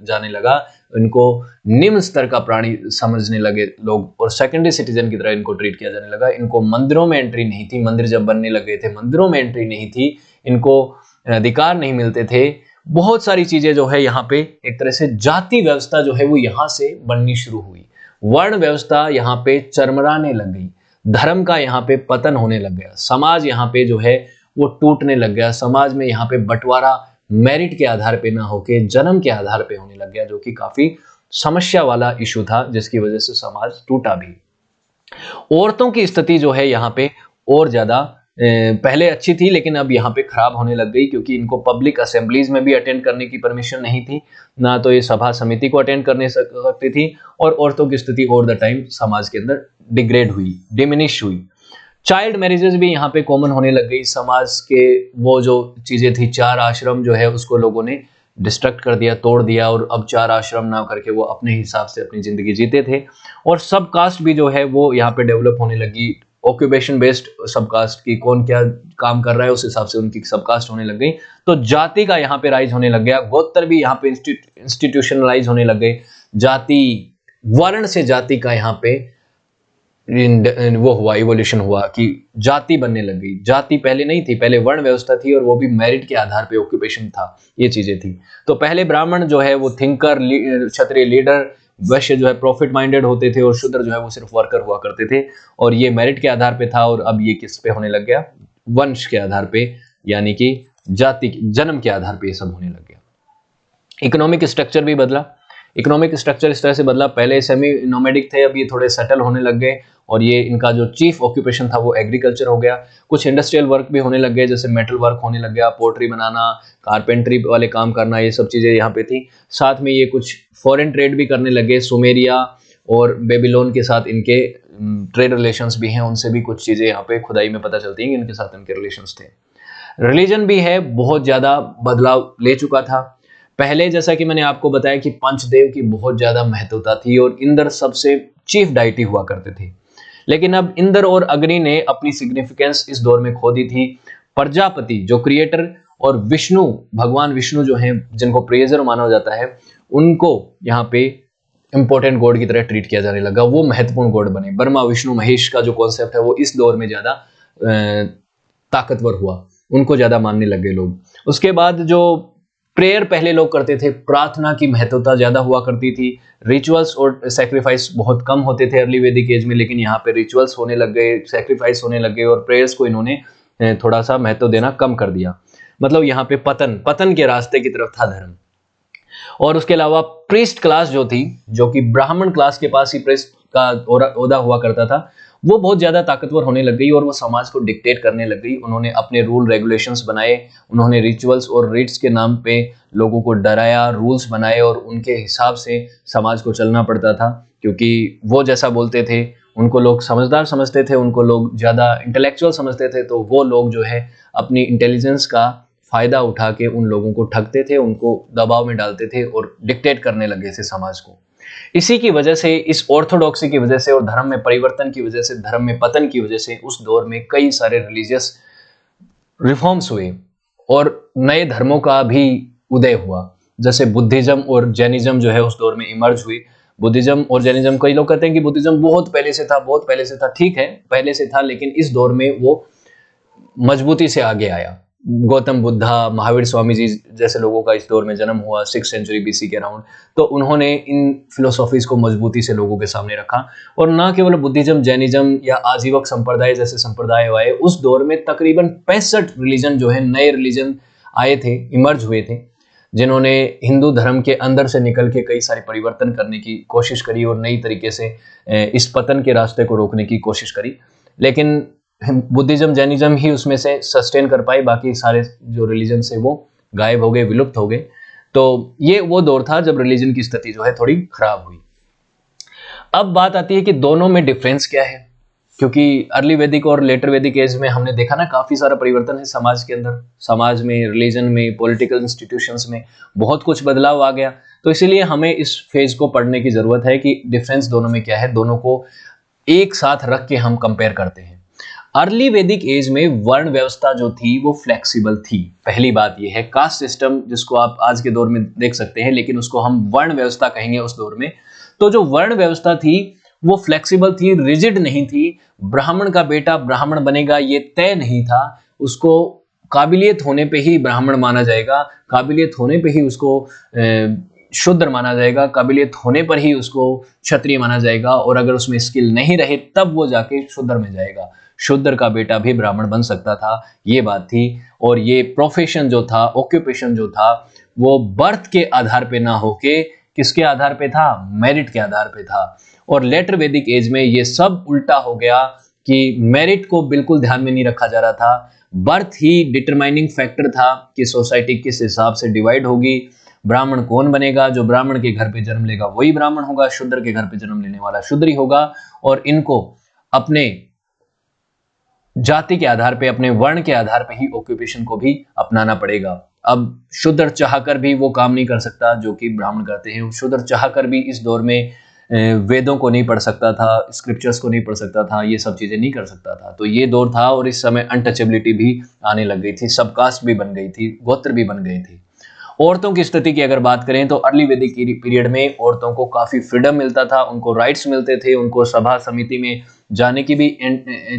Speaker 1: जाने लगा, इनको निम्न स्तर का प्राणी समझने लगे लोग, और सेकेंडरी सिटीजन की तरह इनको ट्रीट किया जाने लगा। इनको मंदिरों में एंट्री नहीं थी, मंदिर जब बनने लग गए थे मंदिरों में एंट्री नहीं थी, इनको अधिकार नहीं मिलते थे, बहुत सारी चीजें जो है यहाँ पे एक तरह से जाति व्यवस्था जो है वो यहाँ से बननी शुरू हुई। वर्ण व्यवस्था यहाँ पे चरमराने लग गई, धर्म का यहाँ पे पतन होने लग गया, समाज यहाँ पे जो है वो टूटने लग गया। समाज में यहाँ पे बंटवारा मेरिट के आधार पे ना होके जन्म के आधार पे होने लग गया, जो कि काफी समस्या वाला इशू था, जिसकी वजह से समाज टूटा भी। औरतों की स्थिति जो है यहाँ पे और ज्यादा पहले अच्छी थी, लेकिन अब यहाँ पे खराब होने लग गई, क्योंकि इनको पब्लिक असेंबलीज में भी अटेंड करने की परमिशन नहीं थी, ना तो ये सभा समिति को अटेंड करने सकती थी, और औरतों की स्थिति ओवर द टाइम समाज के अंदर डिग्रेड हुई, डिमिनिश हुई। चाइल्ड मैरिजेस भी यहाँ पे कॉमन होने लग गई। समाज के वो जो चीजें थी, 4 आश्रम जो है उसको लोगों ने डिस्ट्रक्ट कर दिया, तोड़ दिया, और अब 4 आश्रम ना करके वो अपने हिसाब से अपनी जिंदगी जीते थे। और सब कास्ट भी जो है वो यहाँ पे डेवलप होने लगी। ऑक्यूपेशन बेस्ड सब कास्ट की, कौन क्या काम कर रहा है उस हिसाब से उनकी सब कास्ट होने लग गई। तो जाति का यहाँ पे राइज होने लग गया। गोत्र भी यहाँ पे इंस्टीट्यूशनलाइज होने लग गए। जाति, वर्ण से जाति का यहाँ पे वो हुआ, इवोल्यूशन हुआ कि जाति बनने लग गई। जाति पहले नहीं थी, पहले वर्ण व्यवस्था थी, और वो भी मेरिट के आधार पे ऑक्यूपेशन था, ये चीजें थी। तो पहले ब्राह्मण जो है वो थिंकर, क्षत्रिय लीडर, वैश्य जो है प्रॉफिट माइंडेड होते थे, और शूद्र जो है वो सिर्फ वर्कर हुआ करते थे, और ये मेरिट के आधार पे था। और अब ये किस पे होने लग गया? वंश के आधार पे, यानी कि जाति, जन्म के आधार पे ये सब होने लग गया। इकोनॉमिक स्ट्रक्चर भी बदला। इकोनॉमिक स्ट्रक्चर इस तरह से बदला, पहले सेमी नोमैडिक थे, अब ये थोड़े सेटल होने लग गए, और ये इनका जो चीफ ऑक्यूपेशन था वो एग्रीकल्चर हो गया। कुछ इंडस्ट्रियल वर्क भी होने लग गए, जैसे मेटल वर्क होने लग गया, पोर्ट्री बनाना, कारपेंट्री वाले काम करना, ये सब चीजें यहाँ पे थी। साथ में ये कुछ फॉरेन ट्रेड भी करने लगे, सुमेरिया और बेबीलोन के साथ इनके ट्रेड रिलेशंस भी हैं, उनसे भी कुछ चीजें यहाँ पे खुदाई में पता चलती हैं कि इनके साथ इनके रिलेशंस थे। रिलीजन भी है बहुत ज्यादा बदलाव ले चुका था। पहले जैसा कि मैंने आपको बताया कि पंचदेव की बहुत ज्यादा महत्वता थी, और इंद्र सबसे चीफ डाइटी हुआ करते थे। लेकिन अब इंद्र और अग्नि ने अपनी सिग्निफिकेंस इस दौर में खो दी थी। प्रजापति जो क्रिएटर, और विष्णु, भगवान विष्णु जो हैं, जिनको प्रेजर माना जाता है, उनको यहाँ पे इंपॉर्टेंट गॉड की तरह ट्रीट किया जाने लगा। वो महत्वपूर्ण गॉड बने। ब्रह्मा विष्णु महेश का जो कॉन्सेप्ट है वो इस दौर में ज्यादा ताकतवर हुआ, उनको ज्यादा मानने लगे लोग। उसके बाद जो प्रेयर पहले लोग करते थे, प्रार्थना की महत्वता ज्यादा हुआ करती थी। रिचुअल्स और सैक्रिफाइस बहुत कम होते थे अर्ली वैदिक एज में, लेकिन यहाँ पे रिचुअल्स होने लग गए, सैक्रिफाइस होने लग गए, और प्रेयर्स को इन्होंने थोड़ा सा महत्व देना कम कर दिया। मतलब यहाँ पे पतन के रास्ते की तरफ था धर्म। और उसके अलावा प्रीस्ट क्लास जो थी, जो कि ब्राह्मण क्लास के पास ही प्रीस्ट का ओहदा हुआ करता था, वो बहुत ज्यादा ताकतवर होने लग गई, और वो समाज को डिक्टेट करने लग गई। उन्होंने अपने रूल रेगुलेशंस बनाए, उन्होंने रिचुअल्स और रिट्स के नाम पे लोगों को डराया, रूल्स बनाए, और उनके हिसाब से समाज को चलना पड़ता था, क्योंकि वो जैसा बोलते थे उनको लोग समझदार समझते थे, उनको लोग ज्यादा इंटेलेक्चुअल समझते थे। तो वो लोग जो है अपनी इंटेलिजेंस का फायदा उठा के उन लोगों को ठगते थे, उनको दबाव में डालते थे, और डिक्टेट करने लगे थे समाज को। इसी की वजह से, इस ऑर्थोडॉक्सी की वजह से और धर्म में परिवर्तन की वजह से, धर्म में पतन की वजह से, उस दौर में कई सारे रिलीजियस रिफॉर्म्स हुए, और नए धर्मों का भी उदय हुआ। जैसे बुद्धिज्म और जैनिज्म जो है उस दौर में इमर्ज हुई। बुद्धिज्म और जैनिज्म, कई लोग कहते हैं कि बुद्धिज्म बहुत पहले से था, बहुत पहले से था। ठीक है, पहले से था, लेकिन इस दौर में वो मजबूती से आगे आया। गौतम बुद्धा, महावीर स्वामी जी जैसे लोगों का इस दौर में जन्म हुआ 6th सेंचुरी बीसी के अराउंड। तो उन्होंने इन फिलोसॉफीज को मजबूती से लोगों के सामने रखा, और ना केवल बुद्धिज्म, जैनिज्म या आजीवक संप्रदाय जैसे संप्रदाय आए। उस दौर में तकरीबन 65 रिलीजन जो है, नए रिलीजन आए थे, इमर्ज हुए थे, जिन्होंने हिंदू धर्म के अंदर से निकल के कई सारे परिवर्तन करने की कोशिश करी, और नई तरीके से इस पतन के रास्ते को रोकने की कोशिश करी। लेकिन बुद्धिज्म, जैनिज्म ही उसमें से सस्टेन कर पाए, बाकी सारे जो रिलीजन से वो गायब हो गए, विलुप्त हो गए। तो ये वो दौर था जब रिलीजन की स्थिति जो है थोड़ी खराब हुई। अब बात आती है कि दोनों में डिफरेंस क्या है, क्योंकि अर्ली वैदिक और लेटर वैदिक एज में हमने देखा ना, काफी सारा परिवर्तन है समाज के अंदर, समाज में, रिलीजन में, पॉलिटिकल इंस्टीट्यूशंस में बहुत कुछ बदलाव आ गया। तो इसीलिए हमें इस फेज को पढ़ने की जरूरत है कि डिफरेंस दोनों में क्या है, दोनों को एक साथ रख के हम कंपेयर करते हैं। अर्ली वैदिक एज में वर्ण व्यवस्था जो थी वो फ्लेक्सिबल थी। पहली बात यह है, कास्ट सिस्टम जिसको आप आज के दौर में देख सकते हैं, लेकिन उसको हम वर्ण व्यवस्था कहेंगे उस दौर में। तो जो वर्ण व्यवस्था थी वो फ्लेक्सिबल थी, रिजिड नहीं थी। ब्राह्मण का बेटा ब्राह्मण बनेगा ये तय नहीं था, उसको काबिलियत होने पे ही ब्राह्मण माना जाएगा, काबिलियत होने पे ही उसको शूद्र माना जाएगा, काबिलियत होने पर ही उसको क्षत्रिय माना जाएगा, और अगर उसमें स्किल नहीं रहे तब वो जाके शूद्र में जाएगा। शूद्र का बेटा भी ब्राह्मण बन सकता था, ये बात थी। और ये प्रोफेशन जो था, ऑक्यूपेशन जो था, वो बर्थ के आधार पे ना होके किसके आधार पे था, मेरिट के आधार पे था। और लेटर वैदिक एज में ये सब उल्टा हो गया कि मेरिट को बिल्कुल ध्यान में नहीं रखा जा रहा था, बर्थ ही डिटरमाइनिंग फैक्टर था कि सोसाइटी किस हिसाब से डिवाइड होगी, ब्राह्मण कौन बनेगा, जो ब्राह्मण के घर पे जन्म लेगा वही ब्राह्मण होगा, शूद्र के घर पे जन्म लेने वाला शूद्र ही होगा। और इनको अपने जाति के आधार पे, अपने वर्ण के आधार पे ही ऑक्यूपेशन को भी अपनाना पड़ेगा। अब शूद्र चाहकर भी वो काम नहीं कर सकता जो कि ब्राह्मण करते हैं, शूद्र चाहकर भी इस दौर में वेदों को नहीं पढ़ सकता था, स्क्रिप्चर्स को नहीं पढ़ सकता था, ये सब चीजें नहीं कर सकता था। तो ये दौर था, और इस समय अनटचेबिलिटी भी आने लग गई थी, सबकास्ट भी बन गई थी, गोत्र भी बन गए थे। औरतों की स्थिति की अगर बात करें तो अर्ली वैदिक पीरियड में औरतों को काफी फ्रीडम मिलता था, उनको राइट्स मिलते थे, उनको सभा समिति में जाने की भी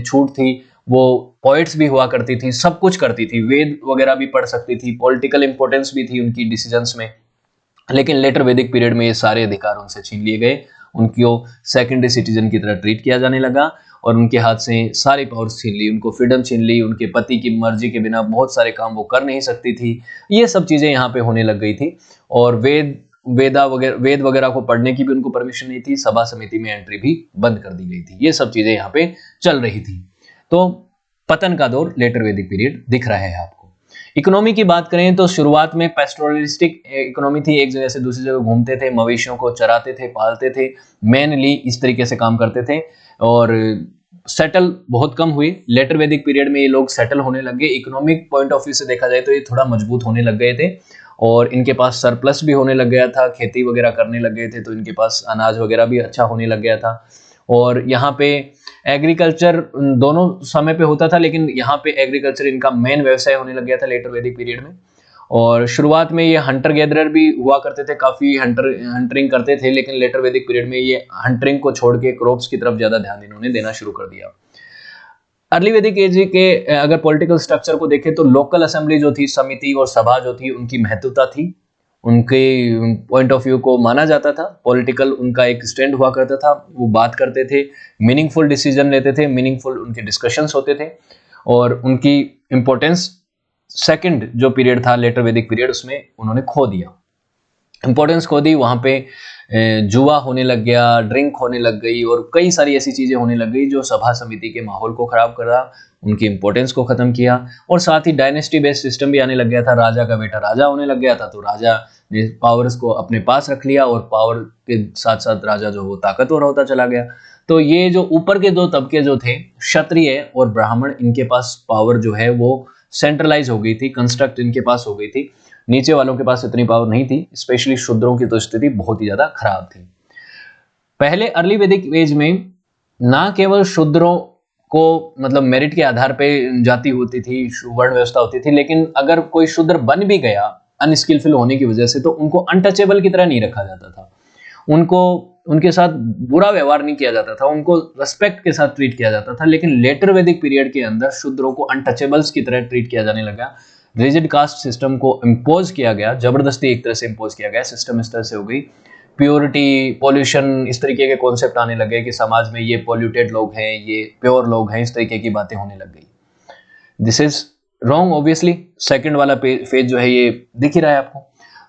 Speaker 1: छूट थी, वो पॉइंट्स भी हुआ करती थी, सब कुछ करती थी, वेद वगैरह भी पढ़ सकती थी, पॉलिटिकल इंपॉर्टेंस भी थी उनकी डिसीजंस में। लेकिन लेटर वैदिक पीरियड में ये सारे अधिकार उनसे छीन लिए गए, उनको सेकेंडरी सिटीजन की तरह ट्रीट किया जाने लगा, और उनके हाथ से सारी पावर्स छीन ली, उनको फ्रीडम छीन ली, उनके पति की मर्जी के बिना बहुत सारे काम वो कर नहीं सकती थी। ये सब चीजें यहाँ पे होने लग गई थी। और वेद वगैरह को पढ़ने की भी उनको परमिशन नहीं थी, सभा समिति में एंट्री भी बंद कर दी गई थी। ये सब चीजें यहाँ पे चल रही थी। तो पतन का दौर लेटर वैदिक पीरियड दिख रहा है आपको। इकोनॉमी की बात करें तो शुरुआत में पेस्टोरलिस्टिक इकोनॉमी थी, एक जगह से दूसरी जगह घूमते थे, मवेशियों को चराते थे, पालते थे, मेनली इस तरीके से काम करते थे, और सेटल बहुत कम हुई। लेटर वैदिक पीरियड में ये लोग सेटल होने लग गए, इकोनॉमिक पॉइंट ऑफ व्यू से देखा जाए तो ये थोड़ा मजबूत होने लग गए थे, और इनके पास सरप्लस भी होने लग गया था, खेती वगैरह करने लग गए थे, तो इनके पास अनाज वगैरह भी अच्छा होने लग गया था। और यहाँ पे एग्रीकल्चर दोनों समय पे होता था, लेकिन यहाँ पे एग्रीकल्चर इनका मेन व्यवसाय होने लग गया था लेटर वैदिक पीरियड में। और शुरुआत में ये हंटर गैदरर भी हुआ करते थे, काफी हंटरिंग करते थे, लेकिन लेटर वैदिक पीरियड में ये हंटरिंग को छोड़ के क्रॉप्स की तरफ ज्यादा ध्यान इन्होंने देना शुरू कर दिया। अर्ली वैदिक एज के अगर पॉलिटिकल स्ट्रक्चर को देखें तो लोकल असेंबली जो थी, समिति और सभा जो थी, उनकी महत्वता थी, उनके पॉइंट ऑफ व्यू को माना जाता था, पॉलिटिकल उनका एक स्टैंड हुआ करता था, वो बात करते थे, मीनिंगफुल डिसीजन लेते थे, मीनिंगफुल उनके डिस्कशंस होते थे, और उनकी इंपॉर्टेंस सेकंड जो पीरियड था लेटर वैदिक पीरियड, उसमें उन्होंने खो दिया, इंपॉर्टेंस खो दी। वहां पे जुआ होने लग गया, ड्रिंक होने लग गई, और कई सारी ऐसी चीजें होने लग गई जो सभा समिति के माहौल को खराब करा, उनकी इंपॉर्टेंस को खत्म किया। और साथ ही डायनेस्टी बेस्ड सिस्टम भी आने लग गया था, राजा का बेटा राजा होने लग गया था, तो राजा ने पावर्स को अपने पास रख लिया, और पावर के साथ साथ राजा जो वो ताकतवर होता चला गया। तो ये जो ऊपर के दो तबके जो थे, क्षत्रिय और ब्राह्मण, इनके पास पावर जो है वो सेंट्रलाइज हो गई थी, कंस्ट्रक्ट इनके पास हो गई थी, नीचे वालों के पास इतनी पावर नहीं थी, स्पेशली शूद्रों की तो स्थिति बहुत ही ज्यादा खराब थी। पहले अर्ली वैदिक एज में ना केवल शूद्रों को मतलब मेरिट के आधार पे जाति होती थी, वर्ण व्यवस्था होती थी, लेकिन अगर कोई शूद्र बन भी गया अनस्किलफुल होने की वजह से, तो उनको अनटचेबल की तरह नहीं रखा जाता था, उनको उनके साथ बुरा व्यवहार नहीं किया जाता था, उनको रेस्पेक्ट के साथ ट्रीट किया जाता था। लेकिन लेटर वैदिक पीरियड के अंदर शूद्रों को अनटचेबल्स की तरह ट्रीट किया जाने लगा, रिजिड कास्ट सिस्टम को इम्पोज किया गया, जबरदस्ती एक तरह से इम्पोज किया गया, सिस्टम इस तरह से हो गई, प्योरिटी, पॉल्यूशन, इस तरीके के कॉन्सेप्ट आने लगे कि समाज में ये पॉल्यूटेड लोग हैं, ये प्योर लोग हैं, इस तरीके की बातें होने लग गई। This is wrong obviously. Second वाला फेज जो है ये दिख ही रहा है आपको।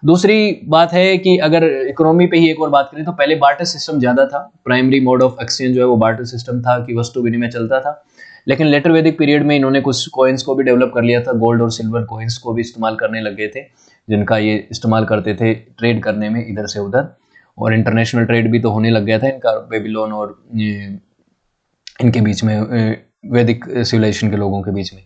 Speaker 1: दूसरी बात है कि अगर इकोनॉमी पे ही एक और बात करें तो पहले बार्टर सिस्टम ज्यादा था, प्राइमरी मोड ऑफ एक्सचेंज जो है वो बार्टर सिस्टम था कि वस्तु विनिमय चलता था। लेकिन लेटर वैदिक पीरियड में इन्होंने कुछ कॉइन्स को भी डेवलप कर लिया था, गोल्ड और सिल्वर कॉइन्स को भी इस्तेमाल करने लग गए थे, जिनका ये इस्तेमाल करते थे ट्रेड करने में इधर से उधर, और इंटरनेशनल ट्रेड भी तो होने लग गया था इनका बेबीलोन और इनके बीच में, वैदिक सिविलाइजेशन के लोगों के बीच में।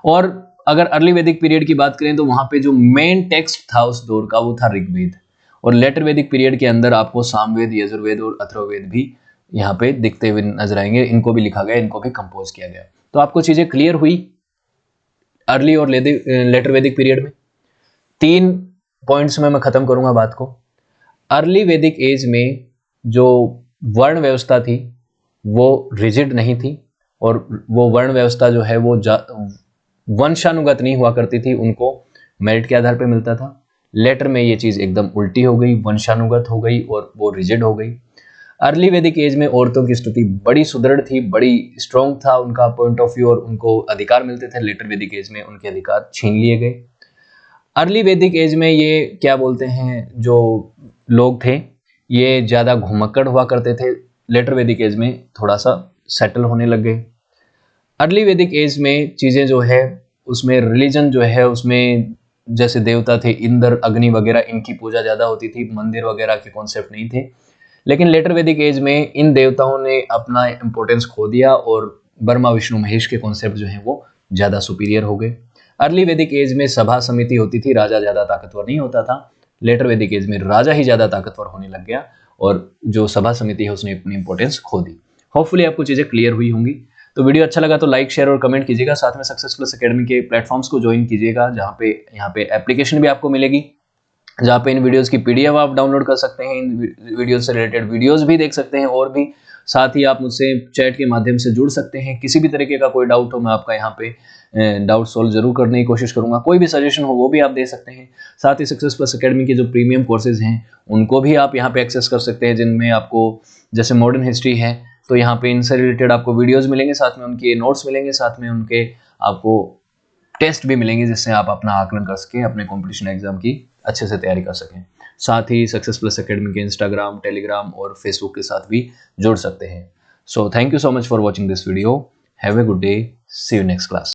Speaker 1: और अगर अर्ली वैदिक पीरियड की बात करें तो वहां पे जो मेन टेक्स्ट था उस दौर का वो था ऋग्वेद, और लेटर वैदिक पीरियड के अंदर आपको सामवेद, यजुर्वेद और अथर्ववेद भी यहाँ पे दिखते हुए नजर आएंगे, इनको भी लिखा गया, इनको भी कंपोज किया गया। तो आपको चीजें क्लियर हुई अर्ली और लेटर वैदिक पीरियड में। 3 पॉइंट्स में मैं खत्म करूंगा बात को। अर्ली वैदिक एज में जो वर्ण व्यवस्था थी वो रिजिड नहीं थी, और वो वर्ण व्यवस्था जो है वो वंशानुगत नहीं हुआ करती थी, उनको मेरिट के आधार पर मिलता था। लेटर में ये चीज़ एकदम उल्टी हो गई, वंशानुगत हो गई और वो रिजिड हो गई। अर्ली वैदिक एज में औरतों की स्थिति बड़ी सुदृढ़ थी, बड़ी स्ट्रॉन्ग था उनका पॉइंट ऑफ व्यू और उनको अधिकार मिलते थे। लेटर वैदिक एज में उनके अधिकार छीन लिए गए। अर्ली वैदिक एज में ये क्या बोलते हैं, जो लोग थे ये ज़्यादा घुमक्कड़ हुआ करते थे। लेटर वैदिक एज में थोड़ा सा सेटल होने लग गए। अर्ली वैदिक एज में चीज़ें जो है उसमें रिलीजन जो है उसमें जैसे देवता थे इंद्र, अग्नि वगैरह, इनकी पूजा ज़्यादा होती थी, मंदिर वगैरह के कॉन्सेप्ट नहीं थे। लेकिन लेटर वैदिक एज में इन देवताओं ने अपना इंपॉर्टेंस खो दिया और ब्रह्मा विष्णु महेश के कॉन्सेप्ट जो हैं वो ज़्यादा सुपीरियर हो गए। अर्ली वैदिक एज में सभा समिति होती थी, राजा ज़्यादा ताकतवर नहीं होता था। लेटर वैदिक एज में राजा ही ज़्यादा ताकतवर होने लग गया और जो सभा समिति है उसने अपनी इंपॉर्टेंस खो दी। होपफुली आपको चीज़ें क्लियर हुई होंगी। तो वीडियो अच्छा लगा तो लाइक, शेयर और कमेंट कीजिएगा। साथ में सक्सेस प्लस एकेडमी के प्लेटफॉर्म्स को ज्वाइन कीजिएगा, जहाँ पे यहाँ पे एप्लीकेशन भी आपको मिलेगी, जहाँ पे इन वीडियोस की पीडीएफ आप डाउनलोड कर सकते हैं, इन वीडियोस से रिलेटेड वीडियोस भी देख सकते हैं और भी साथ ही आप मुझसे चैट के माध्यम से जुड़ सकते हैं। किसी भी तरीके का कोई डाउट हो मैं आपका यहाँ पे डाउट सॉल्व जरूर करने की कोशिश करूँगा। कोई भी सजेशन हो वो भी आप दे सकते हैं। साथ ही सक्सेस प्लस एकेडमी के जो प्रीमियम कोर्सेज हैं उनको भी आप यहाँ पे एक्सेस कर सकते हैं, जिनमें आपको जैसे मॉडर्न हिस्ट्री है तो यहाँ पे इनसे रिलेटेड आपको वीडियोज़ मिलेंगे, साथ में उनके नोट्स मिलेंगे, साथ में उनके आपको टेस्ट भी मिलेंगे, जिससे आप अपना आकलन कर सकें, अपने कॉम्पिटिशन एग्जाम की अच्छे से तैयारी कर सकें। साथ ही सक्सेस प्लस एकेडमी के इंस्टाग्राम, टेलीग्राम और फेसबुक के साथ भी जुड़ सकते हैं। So thank you so much for watching this video. Have a good day, see you next class.